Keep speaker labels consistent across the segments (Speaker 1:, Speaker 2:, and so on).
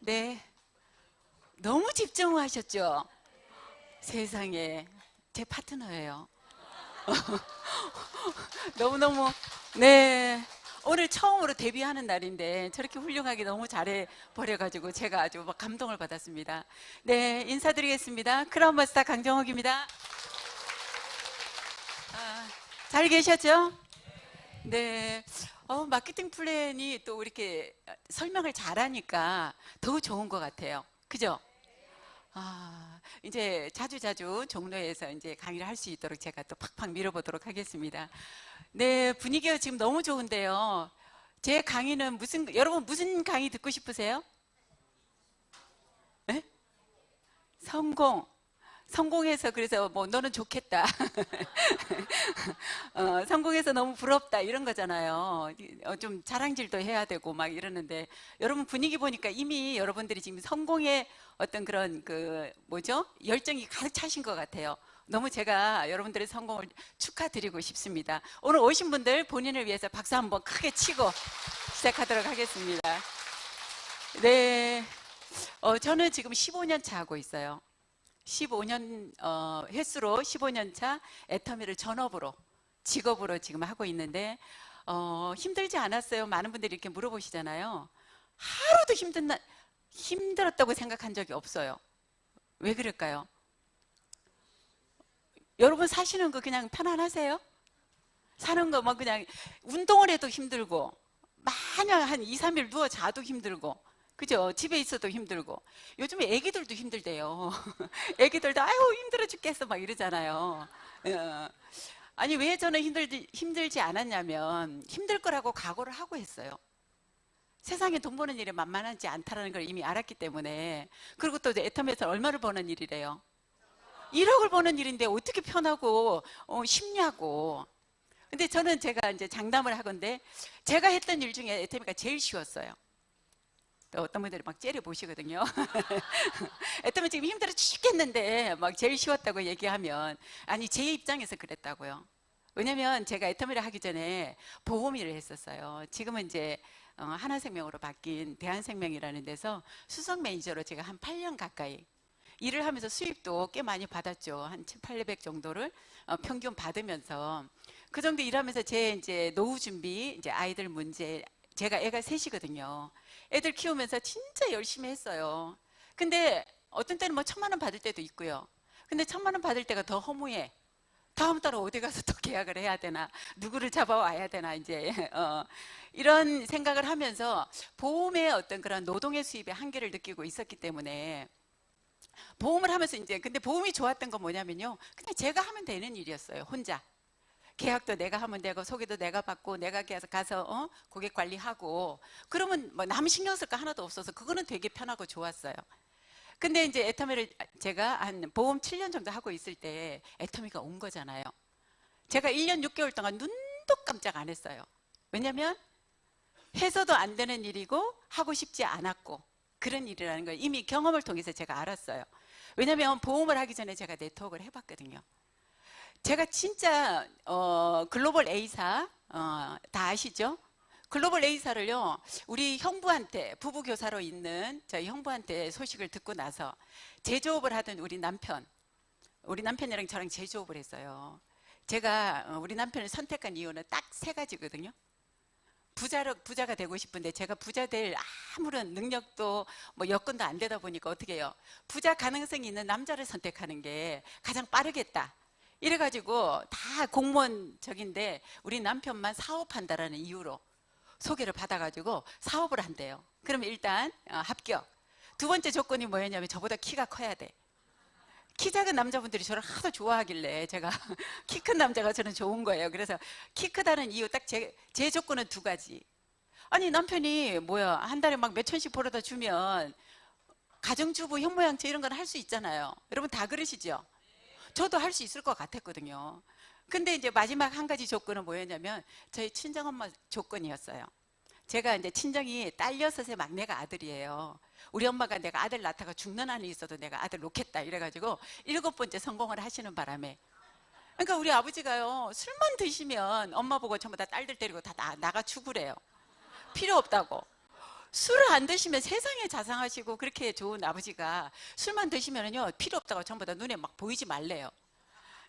Speaker 1: 네, 너무 집중하셨죠? 세상에, 제 파트너예요. 너무너무, 네. 오늘 처음으로 데뷔하는 날인데 저렇게 훌륭하게 너무 잘해 버려가지고 제가 아주 막 감동을 받았습니다. 네, 인사드리겠습니다. 크라운마스터 강정옥입니다. 아, 잘 계셨죠? 네. 마케팅 플랜이 또 이렇게 설명을 잘하니까 더 좋은 것 같아요. 그죠? 이제 자주자주 종로에서 이제 강의를 할 수 있도록 제가 또 팍팍 밀어보도록 하겠습니다. 네, 분위기가 지금 너무 좋은데요. 제 강의는 여러분 무슨 강의 듣고 싶으세요? 네? 성공. 성공해서 그래서 뭐 너는 좋겠다. 성공해서 너무 부럽다 이런 거잖아요. 좀 자랑질도 해야 되고 막 이러는데 여러분 분위기 보니까 이미 여러분들이 지금 성공의 어떤 그런 그 뭐죠? 열정이 가득 차신 것 같아요. 너무 제가 여러분들의 성공을 축하드리고 싶습니다. 오늘 오신 분들 본인을 위해서 박수 한번 크게 치고 시작하도록 하겠습니다. 네, 저는 지금 15년 차 하고 있어요. 15년 횟수로 15년 차 애터미를 전업으로 직업으로 지금 하고 있는데 힘들지 않았어요? 많은 분들이 이렇게 물어보시잖아요. 하루도 힘들었다고 생각한 적이 없어요. 왜 그럴까요? 여러분 사시는 거 그냥 편안하세요? 사는 거 뭐 그냥 운동을 해도 힘들고 마냥 한 2, 3일 누워 자도 힘들고 그죠? 집에 있어도 힘들고 요즘에 애기들도 힘들대요. 애기들도 아유 힘들어 죽겠어 막 이러잖아요. 어. 아니 왜 저는 힘들지 않았냐면 힘들 거라고 각오를 하고 했어요. 세상에 돈 버는 일이 만만하지 않다는 걸 이미 알았기 때문에. 그리고 또 애텀에서 얼마를 버는 일이래요? 1억을 버는 일인데 어떻게 편하고 쉽냐고. 근데 저는 제가 이제 장담을 하건데 제가 했던 일 중에 애터미가 제일 쉬웠어요. 또 어떤 분들이 막 째려 보시거든요. 애터미 지금 힘들어 죽겠는데 막 제일 쉬웠다고 얘기하면 아니 제 입장에서 그랬다고요. 왜냐면 제가 애터미를 하기 전에 보험 일을 했었어요. 지금은 이제 하나생명으로 바뀐 대한생명이라는 데서 수석 매니저로 제가 한 8년 가까이 일을 하면서 수입도 꽤 많이 받았죠. 한 7, 800 정도를 평균 받으면서 그 정도 일하면서 제 이제 노후 준비, 이제 아이들 문제, 제가 애가 셋이거든요. 애들 키우면서 진짜 열심히 했어요. 근데 어떤 때는 뭐 1,000만 원 받을 때도 있고요. 근데 1,000만 원 받을 때가 더 허무해. 다음 달에 어디 가서 또 계약을 해야 되나, 누구를 잡아와야 되나, 이제, 이런 생각을 하면서 보험의 어떤 그런 노동의 수입의 한계를 느끼고 있었기 때문에 보험을 하면서 이제, 근데 보험이 좋았던 건 뭐냐면요. 그냥 제가 하면 되는 일이었어요. 혼자. 계약도 내가 하면 되고 소개도 내가 받고 내가 가서 고객 관리하고 그러면 뭐 남 신경 쓸 거 하나도 없어서 그거는 되게 편하고 좋았어요. 근데 이제 애터미를 제가 한 보험 7년 정도 하고 있을 때 애터미가 온 거잖아요. 제가 1년 6개월 동안 눈도 깜짝 안 했어요. 왜냐면 해서도 안 되는 일이고 하고 싶지 않았고 그런 일이라는 걸 이미 경험을 통해서 제가 알았어요. 왜냐면 보험을 하기 전에 제가 네트워크를 해봤거든요. 제가 진짜 글로벌 A사 다 아시죠? 글로벌 A사를요 우리 형부한테 부부 교사로 있는 저희 형부한테 소식을 듣고 나서 제조업을 하던 우리 남편이랑 저랑 제조업을 했어요. 제가 우리 남편을 선택한 이유는 딱 3가지거든요. 부자가 되고 싶은데 제가 부자 될 아무런 능력도 뭐 여건도 안 되다 보니까 어떻게 해요? 부자 가능성이 있는 남자를 선택하는 게 가장 빠르겠다. 이래가지고 다 공무원적인데 우리 남편만 사업한다라는 이유로 소개를 받아가지고 사업을 한대요. 그러면 일단 합격. 두 번째 조건이 뭐였냐면 저보다 키가 커야 돼. 키 작은 남자분들이 저를 하도 좋아하길래 제가 키 큰 남자가 저는 좋은 거예요. 그래서 키 크다는 이유 딱 제 조건은 2가지. 아니 남편이 뭐야 한 달에 막 몇천씩 벌어다 주면 가정주부 현모양처 이런 건 할 수 있잖아요. 여러분 다 그러시죠? 저도 할 수 있을 것 같았거든요. 근데 이제 마지막 한 가지 조건은 뭐였냐면 저희 친정엄마 조건이었어요. 제가 이제 친정이 딸 6의 막내가 아들이에요. 우리 엄마가 내가 아들 낳다가 죽는 한이 있어도 내가 아들 놓겠다 이래가지고 7번째 성공을 하시는 바람에 그러니까 우리 아버지가요 술만 드시면 엄마 보고 전부 다 딸들 데리고 다 나가 죽으래요. 필요 없다고. 술을 안 드시면 세상에 자상하시고 그렇게 좋은 아버지가 술만 드시면은요 필요 없다고 전부 다 눈에 막 보이지 말래요.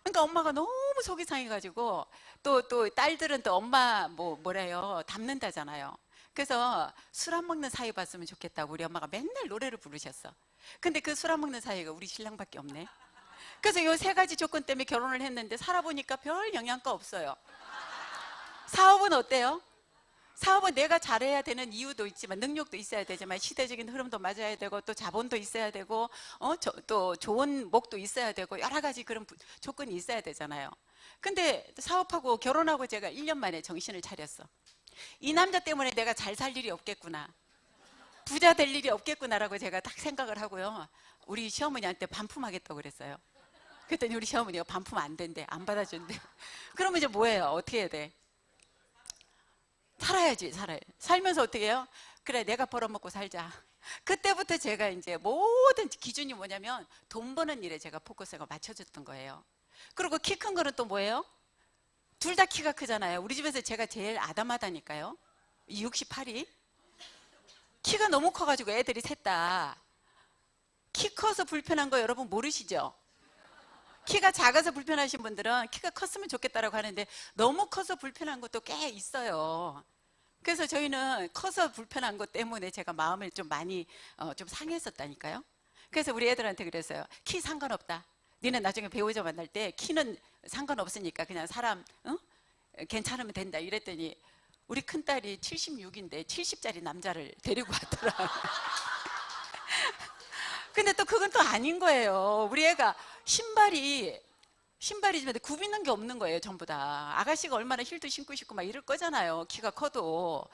Speaker 1: 그러니까 엄마가 너무 속이 상해가지고 또 딸들은 또 엄마 뭐래요 닮는다잖아요. 그래서 술 안 먹는 사위 봤으면 좋겠다고 우리 엄마가 맨날 노래를 부르셨어. 근데 그 술 안 먹는 사위가 우리 신랑밖에 없네. 그래서 요 세 가지 조건 때문에 결혼을 했는데 살아보니까 별 영향가 없어요. 사업은 어때요? 사업은 내가 잘해야 되는 이유도 있지만 능력도 있어야 되지만 시대적인 흐름도 맞아야 되고 또 자본도 있어야 되고 또 좋은 목도 있어야 되고 여러 가지 그런 조건이 있어야 되잖아요. 근데 사업하고 결혼하고 제가 1년 만에 정신을 차렸어. 이 남자 때문에 내가 잘 살 일이 없겠구나, 부자 될 일이 없겠구나라고 제가 딱 생각을 하고요. 우리 시어머니한테 반품하겠다고 그랬어요. 그랬더니 우리 시어머니가 반품 안 된대, 안 받아준대. 그러면 이제 뭐예요? 어떻게 해야 돼? 살아야지, 살아요. 살면서 어떻게 해요? 그래, 내가 벌어먹고 살자. 그때부터 제가 이제 모든 기준이 뭐냐면 돈 버는 일에 제가 포커스가 맞춰졌던 거예요. 그리고 키 큰 거는 또 뭐예요? 둘 다 키가 크잖아요. 우리 집에서 제가 제일 아담하다니까요. 68이. 키가 너무 커가지고 애들이 셋 다 키 커서 불편한 거 여러분 모르시죠? 키가 작아서 불편하신 분들은 키가 컸으면 좋겠다라고 하는데 너무 커서 불편한 것도 꽤 있어요. 그래서 저희는 커서 불편한 것 때문에 제가 마음을 좀 많이 좀 상했었다니까요. 그래서 우리 애들한테 그랬어요. 키 상관없다. 니는 나중에 배우자 만날 때 키는 상관없으니까 그냥 사람 괜찮으면 된다 이랬더니 우리 큰딸이 76인데 70짜리 남자를 데리고 왔더라. 근데 또 그건 또 아닌 거예요. 우리 애가 신발이 굽 있는 게 없는 거예요. 전부 다 아가씨가 얼마나 힐도 신고 싶고 막 이럴 거잖아요, 키가 커도.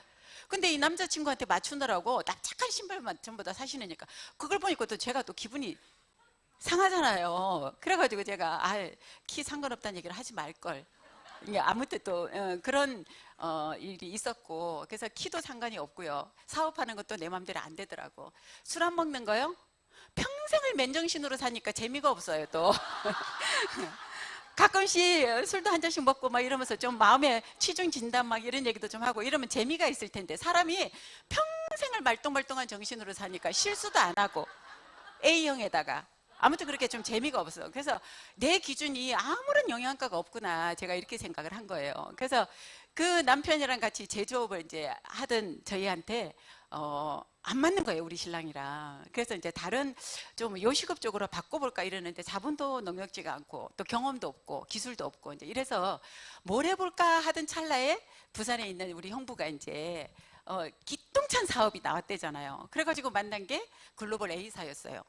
Speaker 1: 근데 이 남자친구한테 맞추느라고 납작한 신발만 전부 다 사시느니까 그걸 보니까 또 제가 또 기분이 상하잖아요. 그래가지고 제가 키 상관없다는 얘기를 하지 말걸. 아무튼 또 그런 일이 있었고, 그래서 키도 상관이 없고요. 사업하는 것도 내 맘대로 안 되더라고. 술 안 먹는 거요? 평생을 맨정신으로 사니까 재미가 없어요. 또 가끔씩 술도 한 잔씩 먹고 막 이러면서 좀 마음에 취중 진단 막 이런 얘기도 좀 하고 이러면 재미가 있을 텐데, 사람이 평생을 말똥말똥한 정신으로 사니까 실수도 안 하고 A형에다가 아무튼 그렇게 좀 재미가 없어. 그래서 내 기준이 아무런 영향가가 없구나, 제가 이렇게 생각을 한 거예요. 그래서 그 남편이랑 같이 제조업을 이제 하던 저희한테 안 맞는 거예요, 우리 신랑이랑. 그래서 이제 다른 좀 요식업 쪽으로 바꿔볼까 이러는데 자본도 넉넉지가 않고 또 경험도 없고 기술도 없고 이제 이래서 뭘 해볼까 하던 찰나에 부산에 있는 우리 형부가 이제 기똥찬 사업이 나왔대잖아요. 그래가지고 만난 게 글로벌 A사였어요.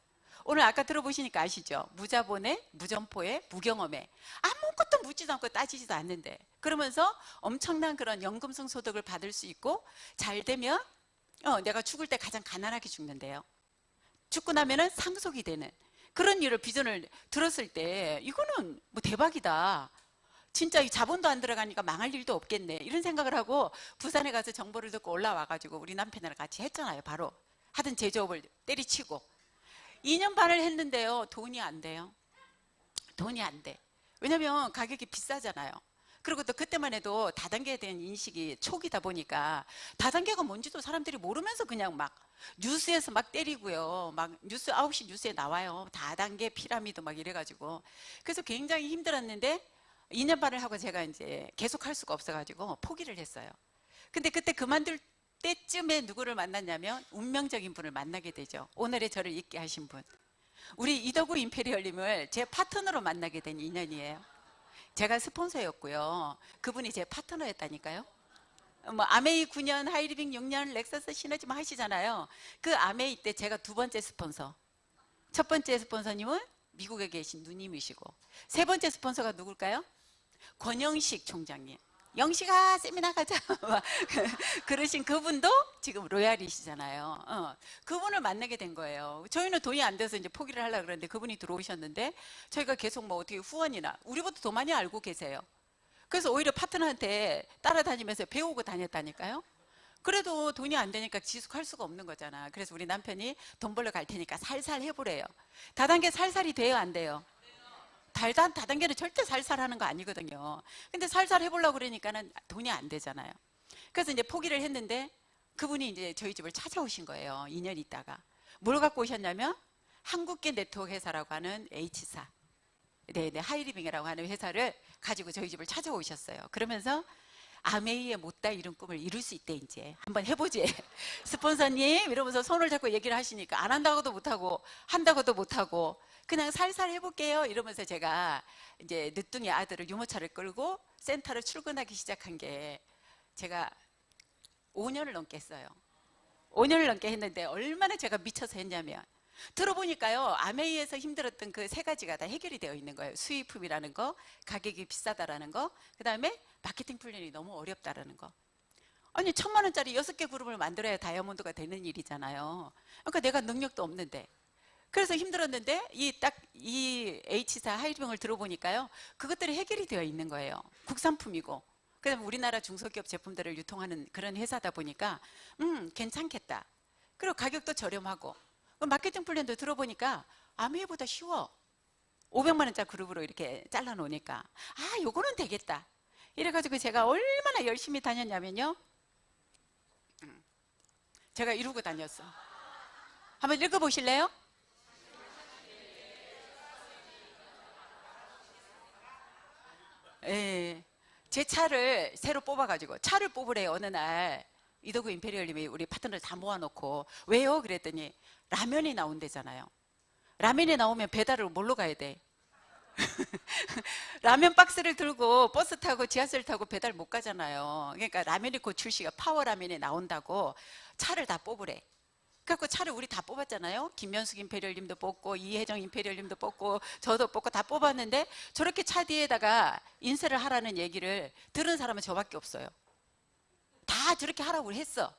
Speaker 1: 오늘 아까 들어보시니까 아시죠? 무자본에, 무점포에, 무경험에 아무것도 묻지도 않고 따지지도 않는데, 그러면서 엄청난 그런 연금성 소득을 받을 수 있고 잘 되면 내가 죽을 때 가장 가난하게 죽는데요. 죽고 나면은 상속이 되는 그런 일을 비전을 들었을 때 이거는 뭐 대박이다. 진짜 이 자본도 안 들어가니까 망할 일도 없겠네. 이런 생각을 하고 부산에 가서 정보를 듣고 올라와가지고 우리 남편이랑 같이 했잖아요. 바로 하던 제조업을 때리치고 2년 반을 했는데요. 돈이 안 돼요. 돈이 안 돼. 왜냐면 가격이 비싸잖아요. 그리고 또 그때만 해도 다단계에 대한 인식이 초기다 보니까 다단계가 뭔지도 사람들이 모르면서 그냥 막 뉴스에서 막 때리고요. 막 뉴스 9시 뉴스에 나와요. 다단계 피라미드 막 이래가지고. 그래서 굉장히 힘들었는데 2년 반을 하고 제가 이제 계속 할 수가 없어가지고 포기를 했어요. 근데 그때 그만둘 때쯤에 누구를 만났냐면 운명적인 분을 만나게 되죠. 오늘의 저를 있게 하신 분. 우리 이덕우 임페리얼님을 제 파트너로 만나게 된 인연이에요. 제가 스폰서였고요. 그분이 제 파트너였다니까요. 뭐 아메이 9년, 하이리빙 6년, 렉서스 시너지 뭐 하시잖아요. 그 아메이 때 제가 두 번째 스폰서. 첫 번째 스폰서님은 미국에 계신 누님이시고, 세 번째 스폰서가 누굴까요? 권영식 총장님. 영식아 세미나 가자 그러신 그분도 지금 로얄이시잖아요. 그분을 만나게 된 거예요. 저희는 돈이 안 돼서 이제 포기를 하려고 그랬는데 그분이 들어오셨는데 저희가 계속 뭐 어떻게 후원이나, 우리보다 더 많이 알고 계세요. 그래서 오히려 파트너한테 따라다니면서 배우고 다녔다니까요. 그래도 돈이 안 되니까 지속할 수가 없는 거잖아. 그래서 우리 남편이 돈 벌러 갈 테니까 살살 해보래요. 다단계 살살이 돼요, 안 돼요? 다단계는 절대 살살 하는 거 아니거든요. 근데 살살 해보려고 그러니까는 돈이 안 되잖아요. 그래서 이제 포기를 했는데 그분이 이제 저희 집을 찾아오신 거예요. 2년 있다가. 뭘 갖고 오셨냐면 한국계 네트워크 회사라고 하는 H사, 네네, 하이리빙이라고 하는 회사를 가지고 저희 집을 찾아오셨어요. 그러면서 아메이의 못다 이룬 꿈을 이룰 수 있대. 이제 한번 해보지. 스폰서님 이러면서 손을 잡고 얘기를 하시니까 안 한다고도 못하고 한다고도 못하고 그냥 살살 해볼게요 이러면서 제가 이제 늦둥이 아들을 유모차를 끌고 센터를 출근하기 시작한 게 제가 5년을 넘게 했어요. 5년을 넘게 했는데 얼마나 제가 미쳐서 했냐면, 들어보니까요, 아메이에서 힘들었던 그 세 가지가 다 해결이 되어 있는 거예요. 수익품이라는 거, 가격이 비싸다라는 거, 그 다음에 마케팅 플랜이 너무 어렵다라는 거. 아니 1,000만 원짜리 6개 그룹을 만들어야 다이아몬드가 되는 일이잖아요. 그러니까 내가 능력도 없는데. 그래서 힘들었는데 이 H사 하이리빙을 들어보니까요, 그것들이 해결이 되어 있는 거예요. 국산품이고 그다음에 우리나라 중소기업 제품들을 유통하는 그런 회사다 보니까 괜찮겠다. 그리고 가격도 저렴하고 마케팅 플랜도 들어보니까 아메이보다 쉬워. 500만 원짜리 그룹으로 이렇게 잘라 놓으니까 아 요거는 되겠다. 이래가지고 제가 얼마나 열심히 다녔냐면요, 제가 이러고 다녔어. 한번 읽어보실래요? 예, 제 차를 새로 뽑아가지고 차를 뽑으래요. 어느 날 이도구 임페리얼님이 우리 파트너를 다 모아놓고 왜요? 그랬더니 라면이 나온대잖아요. 라면이 나오면 배달을 뭘로 가야 돼? 라면 박스를 들고 버스 타고 지하철 타고 배달 못 가잖아요. 그러니까 라면이 곧 출시가 파워라면이 나온다고 차를 다 뽑으래. 그래갖고 차를 우리 다 뽑았잖아요. 김현숙 임페리얼님도 뽑고 이혜정 임페리얼님도 뽑고 저도 뽑고 다 뽑았는데 저렇게 차 뒤에다가 인쇄를 하라는 얘기를 들은 사람은 저밖에 없어요. 다 저렇게 하라고 했어.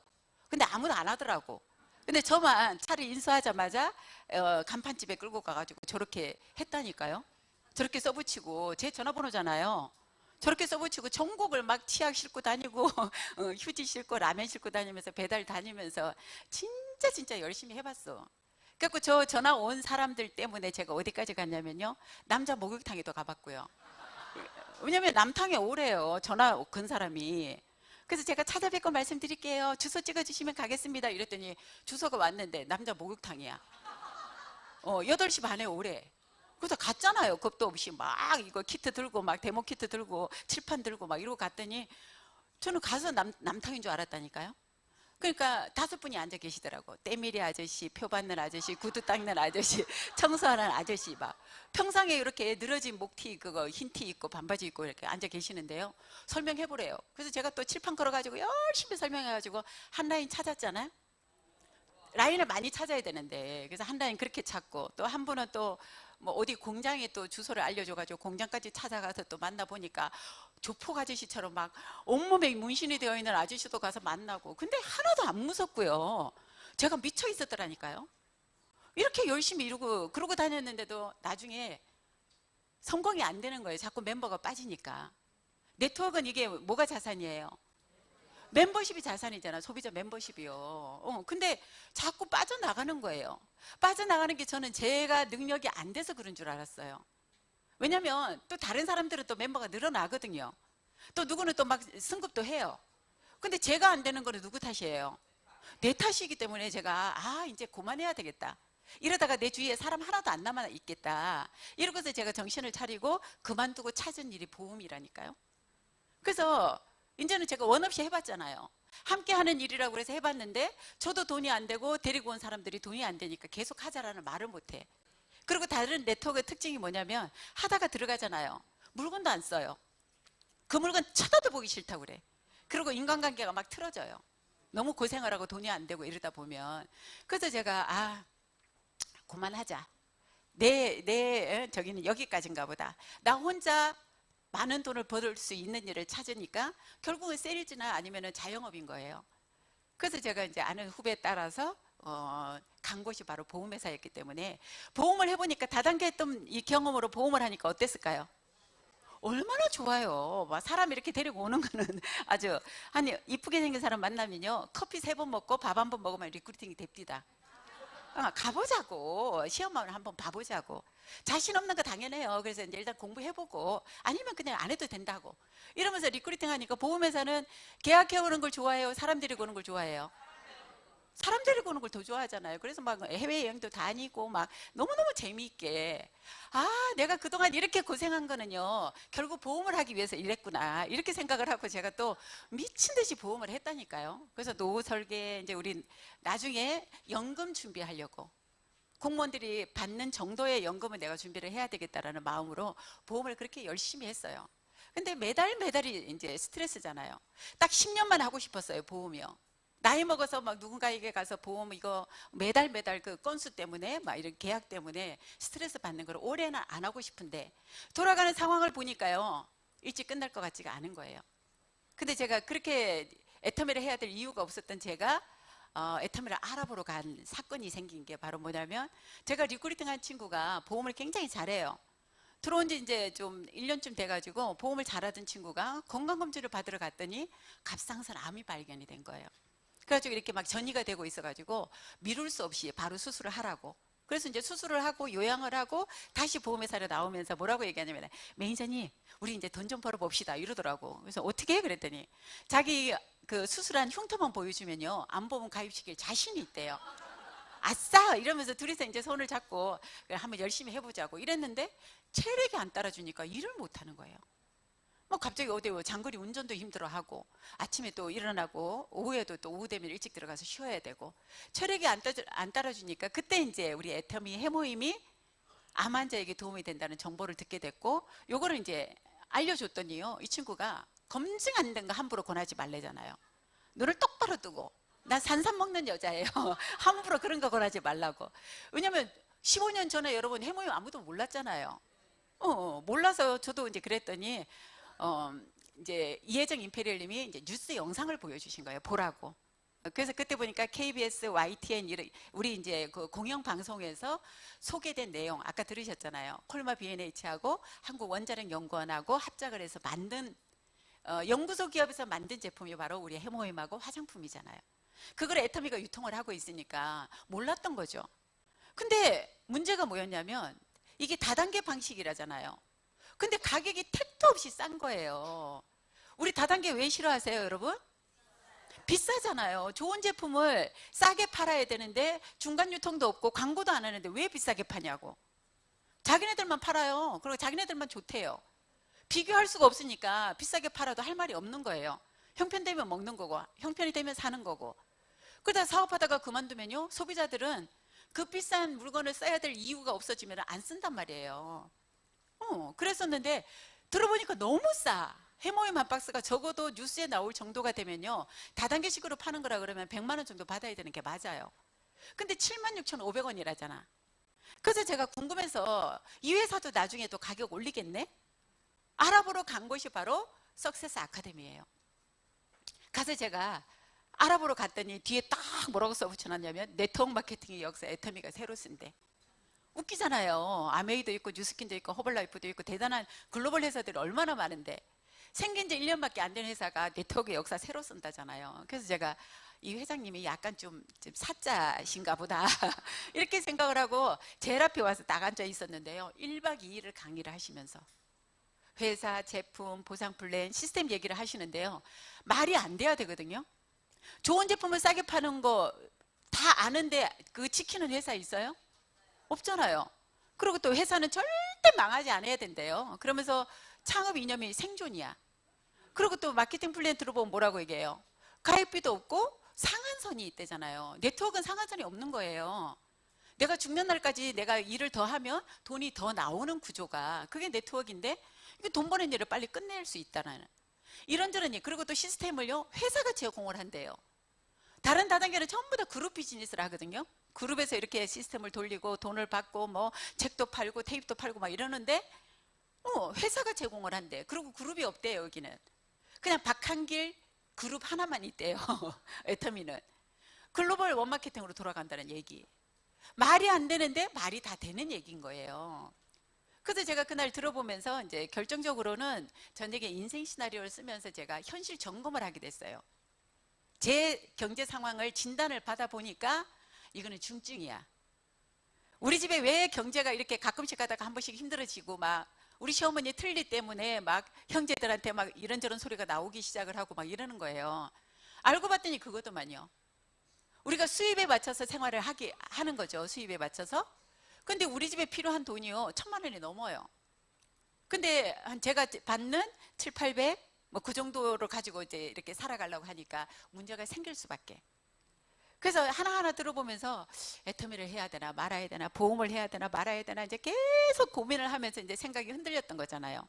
Speaker 1: 근데 아무도 안 하더라고. 근데 저만 차를 인수하자마자 간판집에 끌고 가가지고 저렇게 했다니까요. 저렇게 써붙이고 제 전화번호잖아요. 저렇게 써붙이고 전국을 막 치약 싣고 다니고 휴지 싣고 라면 싣고 다니면서 배달 다니면서 진짜 열심히 해봤어. 그래갖고 저 전화 온 사람들 때문에 제가 어디까지 갔냐면요, 남자 목욕탕에도 가봤고요. 왜냐면 남탕에 오래요, 전화 건 사람이. 그래서 제가 찾아뵙고 말씀드릴게요, 주소 찍어주시면 가겠습니다 이랬더니 주소가 왔는데 남자 목욕탕이야. 8시 반에 오래. 그래서 갔잖아요. 겁도 없이 막 이거 키트 들고 막 데모 키트 들고 칠판 들고 막 이러고 갔더니 저는 가서 남탕인 줄 알았다니까요. 그러니까 5분이 앉아 계시더라고. 때밀이 아저씨, 표 받는 아저씨, 구두 닦는 아저씨, 청소하는 아저씨, 막 평상에 이렇게 늘어진 목티 그거 흰티 입고 반바지 입고 이렇게 앉아 계시는데요, 설명해 보래요. 그래서 제가 또 칠판 걸어가지고 열심히 설명해가지고 한 라인 찾았잖아요. 라인을 많이 찾아야 되는데 그래서 한 라인 그렇게 찾고, 또 한 분은 또 뭐 어디 공장에 또 주소를 알려줘가지고 공장까지 찾아가서 또 만나보니까 조폭 아저씨처럼 막 온몸에 문신이 되어 있는 아저씨도 가서 만나고, 근데 하나도 안 무섭고요. 제가 미쳐 있었더라니까요. 이렇게 열심히 이러고 그러고 다녔는데도 나중에 성공이 안 되는 거예요. 자꾸 멤버가 빠지니까. 네트워크는 이게 뭐가 자산이에요? 멤버십이 자산이잖아. 소비자 멤버십이요. 근데 자꾸 빠져나가는 거예요. 빠져나가는 게 저는 제가 능력이 안 돼서 그런 줄 알았어요. 왜냐면 또 다른 사람들은 또 멤버가 늘어나거든요. 또 누구는 또 막 승급도 해요. 근데 제가 안 되는 거는 누구 탓이에요? 내 탓이기 때문에 제가 이제 그만해야 되겠다. 이러다가 내 주위에 사람 하나도 안 남아 있겠다. 이러고서 제가 정신을 차리고 그만두고 찾은 일이 보험이라니까요. 그래서 이제는 제가 원 없이 해봤잖아요. 함께 하는 일이라고 해서 해봤는데 저도 돈이 안 되고 데리고 온 사람들이 돈이 안 되니까 계속 하자라는 말을 못해. 그리고 다른 네트워크 특징이 뭐냐면 하다가 들어가잖아요. 물건도 안 써요. 그 물건 쳐다도 보기 싫다고 그래. 그리고 인간관계가 막 틀어져요. 너무 고생을 하고 돈이 안 되고 이러다 보면. 그래서 제가 그만하자. 저기는 여기까지인가 보다. 나 혼자 많은 돈을 벌 수 있는 일을 찾으니까 결국은 세일즈나 아니면 자영업인 거예요. 그래서 제가 이제 아는 후배에 따라서 간 곳이 바로 보험회사였기 때문에 보험을 해보니까 다단계 했던 이 경험으로 보험을 하니까 어땠을까요? 얼마나 좋아요. 막 사람 이렇게 데리고 오는 거는 아주, 아니 이쁘게 생긴 사람 만나면요, 커피 3번 먹고 밥 1번 먹으면 리크루팅이 됩니다. 가보자고, 시험을 한번 봐보자고. 자신 없는 거 당연해요. 그래서 이제 일단 공부해보고 아니면 그냥 안 해도 된다고 이러면서 리크루팅 하니까, 보험회사는 계약해 오는 걸 좋아해요? 사람 데리고 오는 걸 좋아해요? 사람 데리고 오는 걸 더 좋아하잖아요. 그래서 막 해외여행도 다니고 막 너무너무 재미있게, 아, 내가 그동안 이렇게 고생한 거는요, 결국 보험을 하기 위해서 일했구나, 이렇게 생각을 하고 제가 또 미친 듯이 보험을 했다니까요. 그래서 노후 설계, 이제 우리 나중에 연금 준비하려고, 공무원들이 받는 정도의 연금은 내가 준비를 해야 되겠다라는 마음으로 보험을 그렇게 열심히 했어요. 근데 매달 매달이 이제 스트레스잖아요. 딱 10년만 하고 싶었어요, 보험이요. 나이 먹어서 막 누군가에게 가서 보험 이거 매달 매달 그 건수 때문에 막 이런 계약 때문에 스트레스 받는 걸 올해는 안 하고 싶은데, 돌아가는 상황을 보니까요, 일찍 끝날 것 같지가 않은 거예요. 근데 제가 그렇게 애터미를 해야 될 이유가 없었던 제가 애터미를 알아보러 간 사건이 생긴 게 바로 뭐냐면, 제가 리크루팅 한 친구가 보험을 굉장히 잘해요. 들어온 지 이제 좀 1년쯤 돼가지고 보험을 잘하던 친구가 건강검진을 받으러 갔더니 갑상선 암이 발견이 된 거예요. 그래가지고 이렇게 막 전이가 되고 있어가지고 미룰 수 없이 바로 수술을 하라고. 그래서 이제 수술을 하고 요양을 하고 다시 보험회사로 나오면서 뭐라고 얘기하냐면, 매니저님, 우리 이제 돈 좀 벌어봅시다, 이러더라고. 그래서 어떻게 해? 그랬더니 자기 그 수술한 흉터만 보여주면요, 암보험 가입시킬 자신이 있대요. 아싸! 이러면서 둘이서 이제 손을 잡고 한번 열심히 해보자고 이랬는데, 체력이 안 따라주니까 일을 못 하는 거예요. 뭐 갑자기 어디 장거리 운전도 힘들어하고, 아침에 또 일어나고 오후에도 또 오후 되면 일찍 들어가서 쉬어야 되고, 체력이 안 따라주니까 그때 이제 우리 애터미 해모임이 암 환자에게 도움이 된다는 정보를 듣게 됐고, 요거를 이제 알려줬더니요, 이 친구가 검증 안 된 거 함부로 권하지 말래잖아요. 눈을 똑바로 뜨고, 나 산삼 먹는 여자예요. 함부로 그런 거 권하지 말라고. 왜냐면 15년 전에 여러분 해모임 아무도 몰랐잖아요. 몰라서 저도 이제 그랬더니 이제 이혜정 임페리얼님이 이제 뉴스 영상을 보여주신 거예요. 보라고. 그래서 그때 보니까 KBS, YTN 우리 이제 그 공영 방송에서 소개된 내용 아까 들으셨잖아요. 콜마 B&H하고 한국 원자력 연구원하고 합작을 해서 만든 연구소 기업에서 만든 제품이 바로 우리 해모임하고 화장품이잖아요. 그걸 애터미가 유통을 하고 있으니까 몰랐던 거죠. 근데 문제가 뭐였냐면, 이게 다단계 방식이라잖아요. 근데 가격이 택도 없이 싼 거예요. 우리 다단계 왜 싫어하세요, 여러분? 비싸잖아요. 좋은 제품을 싸게 팔아야 되는데 중간 유통도 없고 광고도 안 하는데 왜 비싸게 파냐고. 자기네들만 팔아요. 그리고 자기네들만 좋대요. 비교할 수가 없으니까 비싸게 팔아도 할 말이 없는 거예요. 형편되면 먹는 거고 형편이 되면 사는 거고. 그러다 사업하다가 그만두면요, 소비자들은 그 비싼 물건을 써야 될 이유가 없어지면 안 쓴단 말이에요. 그랬었는데 들어보니까 너무 싸. 해모임 한 박스가 적어도 뉴스에 나올 정도가 되면요, 다단계식으로 파는 거라 그러면 100만 원 정도 받아야 되는 게 맞아요. 근데 76,500원이라잖아. 그래서 제가 궁금해서 이 회사도 나중에 또 가격 올리겠네? 알아보러 간 곳이 바로 석세스 아카데미예요. 가서 제가 알아보러 갔더니 뒤에 딱 뭐라고 써붙여놨냐면, 네트워크 마케팅의 역사 애터미가 새로 쓴대. 웃기잖아요. 아메이도 있고 뉴스킨도 있고 허벌라이프도 있고 대단한 글로벌 회사들이 얼마나 많은데, 생긴 지 1년밖에 안 된 회사가 네트워크 역사 새로 쓴다잖아요. 그래서 제가 이 회장님이 약간 좀 사짜신가 보다 이렇게 생각을 하고 제일 앞에 와서 딱 앉아 있었는데요, 1박 2일을 강의를 하시면서 회사, 제품, 보상 플랜, 시스템 얘기를 하시는데요, 말이 안 돼야 되거든요. 좋은 제품을 싸게 파는 거 다 아는데 그 지키는 회사 있어요? 없잖아요. 그리고 또 회사는 절대 망하지 않아야 된대요. 그러면서 창업 이념이 생존이야. 그리고 또 마케팅 플랜 들어보면 뭐라고 얘기해요? 가입비도 없고 상한선이 있대잖아요. 네트워크는 상한선이 없는 거예요. 내가 죽는 날까지 내가 일을 더 하면 돈이 더 나오는 구조가, 그게 네트워크인데, 이게 돈 버는 일을 빨리 끝낼 수 있다는 이런저런. 그리고 또 시스템을요, 회사가 제공을 한대요. 다른 다단계는 전부 다 그룹 비즈니스를 하거든요. 그룹에서 이렇게 시스템을 돌리고 돈을 받고 뭐 책도 팔고 테이프도 팔고 막 이러는데, 회사가 제공을 한대. 그리고 그룹이 없대요. 여기는 그냥 박한길 그룹 하나만 있대요. 애터미는 글로벌 원마케팅으로 돌아간다는 얘기. 말이 안 되는데 말이 다 되는 얘기인 거예요. 그래서 제가 그날 들어보면서 이제 결정적으로는 저녁에 인생 시나리오를 쓰면서 제가 현실 점검을 하게 됐어요. 제 경제 상황을 진단을 받아 보니까 이거는 중증이야. 우리 집에 왜 경제가 이렇게 가끔씩 가다가 한 번씩 힘들어지고, 막 우리 시어머니 틀니 때문에 막 형제들한테 막 이런저런 소리가 나오기 시작을 하고 막 이러는 거예요. 알고 봤더니 그것도만요, 우리가 수입에 맞춰서 생활을 하는 거죠. 수입에 맞춰서. 근데 우리 집에 필요한 돈이요 1,000만 원이 넘어요. 근데 제가 받는 7, 800 뭐 그 정도를 가지고 이제 이렇게 살아가려고 하니까 문제가 생길 수밖에. 그래서 하나하나 들어보면서 애터미를 해야 되나 말아야 되나, 보험을 해야 되나 말아야 되나, 이제 계속 고민을 하면서 이제 생각이 흔들렸던 거잖아요.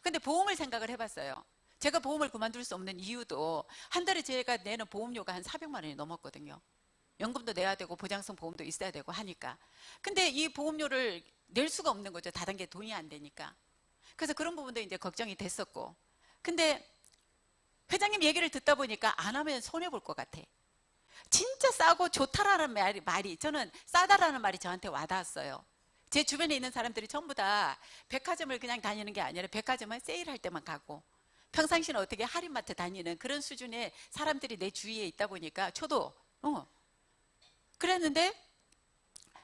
Speaker 1: 근데 보험을 생각을 해봤어요. 제가 보험을 그만둘 수 없는 이유도 한 달에 제가 내는 보험료가 한 400만 원이 넘었거든요. 연금도 내야 되고 보장성 보험도 있어야 되고 하니까. 근데 이 보험료를 낼 수가 없는 거죠. 다단계 돈이 안 되니까. 그래서 그런 부분도 이제 걱정이 됐었고. 근데 회장님 얘기를 듣다 보니까 안 하면 손해볼 것 같아. 진짜 싸고 좋다라는 말이 저는 싸다라는 말이 저한테 와닿았어요. 제 주변에 있는 사람들이 전부 다 백화점을 그냥 다니는 게 아니라 백화점은 세일할 때만 가고 평상시는 어떻게 할인마트 다니는 그런 수준의 사람들이 내 주위에 있다 보니까 저도 그랬는데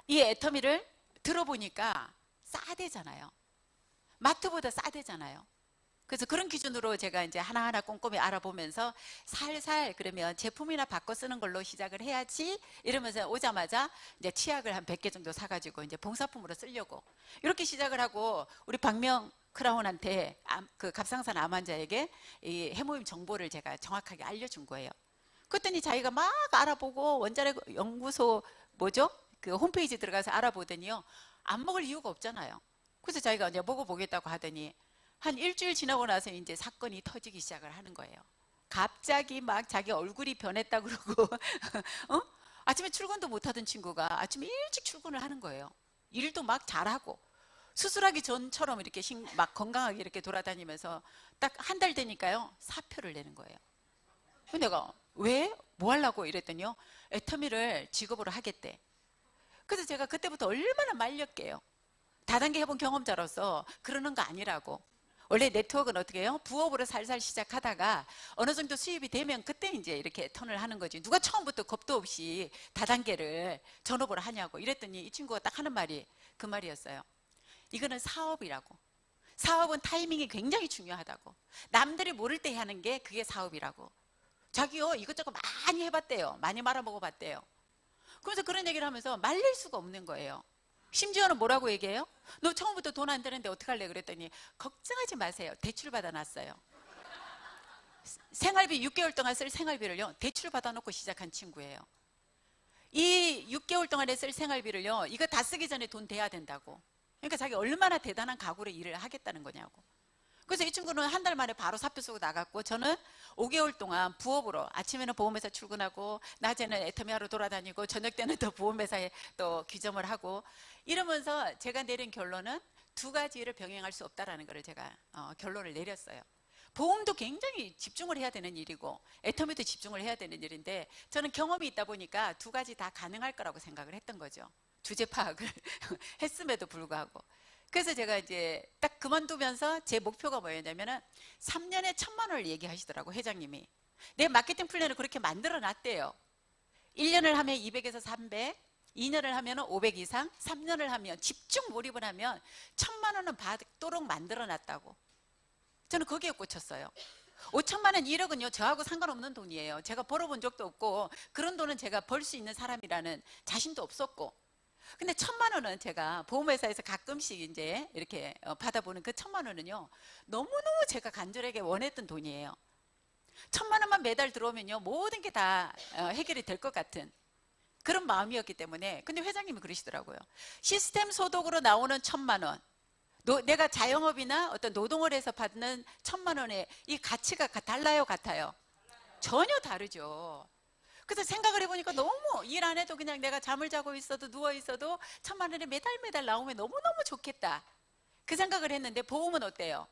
Speaker 1: 이 애터미를 들어보니까 싸대잖아요. 마트보다 싸대잖아요. 그래서 그런 기준으로 제가 이제 하나하나 꼼꼼히 알아보면서 살살 그러면 제품이나 바꿔 쓰는 걸로 시작을 해야지 이러면서 오자마자 이제 치약을 한 100개 정도 사가지고 이제 봉사품으로 쓰려고 이렇게 시작을 하고 우리 박명 크라운한테 그 갑상선 암 환자에게 이 해모임 정보를 제가 정확하게 알려준 거예요. 그랬더니 자기가 막 알아보고 원자력 연구소 뭐죠? 그 홈페이지 들어가서 알아보더니요. 안 먹을 이유가 없잖아요. 그래서 자기가 이제 먹어보겠다고 하더니 한 일주일 지나고 나서 이제 사건이 터지기 시작을 하는 거예요. 갑자기 막 자기 얼굴이 변했다 그러고 아침에 출근도 못하던 친구가 아침에 일찍 출근을 하는 거예요. 일도 막 잘하고 수술하기 전처럼 이렇게 막 건강하게 이렇게 돌아다니면서 딱 한 달 되니까요 사표를 내는 거예요. 근데 내가 왜? 뭐 하려고 이랬더니요 애터미를 직업으로 하겠대. 그래서 제가 그때부터 얼마나 말렸게요. 다단계 해본 경험자로서 그러는 거 아니라고. 원래 네트워크는 어떻게 해요? 부업으로 살살 시작하다가 어느 정도 수입이 되면 그때 이제 이렇게 턴을 하는 거지. 누가 처음부터 겁도 없이 다단계를 전업으로 하냐고 이랬더니 이 친구가 딱 하는 말이 그 말이었어요. 이거는 사업이라고. 사업은 타이밍이 굉장히 중요하다고. 남들이 모를 때 하는 게 그게 사업이라고. 자기요 이것저것 많이 해봤대요. 많이 말아먹어봤대요. 그래서 그런 얘기를 하면서 말릴 수가 없는 거예요. 심지어는 뭐라고 얘기해요? 너 처음부터 돈 안 되는데 어떡할래? 그랬더니 걱정하지 마세요. 대출 받아놨어요. 생활비 6개월 동안 쓸 생활비를요 대출 받아놓고 시작한 친구예요. 이 6개월 동안에 쓸 생활비를요 이거 다 쓰기 전에 돈 대야 된다고. 그러니까 자기 얼마나 대단한 각오로 일을 하겠다는 거냐고. 그래서 이 친구는 한 달 만에 바로 사표 쓰고 나갔고 저는 5개월 동안 부업으로 아침에는 보험회사 출근하고 낮에는 애터미 하러 돌아다니고 저녁 때는 또 보험회사에 또 귀점을 하고 이러면서 제가 내린 결론은 두 가지를 병행할 수 없다라는 걸 제가 결론을 내렸어요. 보험도 굉장히 집중을 해야 되는 일이고 애터미도 집중을 해야 되는 일인데 저는 경험이 있다 보니까 두 가지 다 가능할 거라고 생각을 했던 거죠. 주제 파악을 했음에도 불구하고. 그래서 제가 이제 딱 그만두면서 제 목표가 뭐였냐면은 3년에 1,000만 원을 얘기하시더라고 회장님이. 내 마케팅 플랜을 그렇게 만들어 놨대요. 1년을 하면 200에서 300, 2년을 하면 500 이상, 3년을 하면 집중 몰입을 하면 1,000만 원은 받도록 만들어 놨다고. 저는 거기에 꽂혔어요. 5천만 원, 1억은요 저하고 상관없는 돈이에요. 제가 벌어본 적도 없고 그런 돈은 제가 벌 수 있는 사람이라는 자신도 없었고 근데 1,000만 원은 제가 보험회사에서 가끔씩 이제 이렇게 받아보는 그 1,000만 원은요 너무너무 제가 간절하게 원했던 돈이에요. 1,000만 원만 매달 들어오면요 모든 게 다 해결이 될 것 같은 그런 마음이었기 때문에. 근데 회장님이 그러시더라고요. 시스템 소득으로 나오는 1,000만 원 내가 자영업이나 어떤 노동을 해서 받는 1,000만 원의 이 가치가 달라요 같아요? 전혀 다르죠. 그래서 생각을 해보니까 너무 일 안 해도 그냥 내가 잠을 자고 있어도 누워 있어도 1,000만 원이 매달 나오면 너무너무 좋겠다 그 생각을 했는데 보험은 어때요?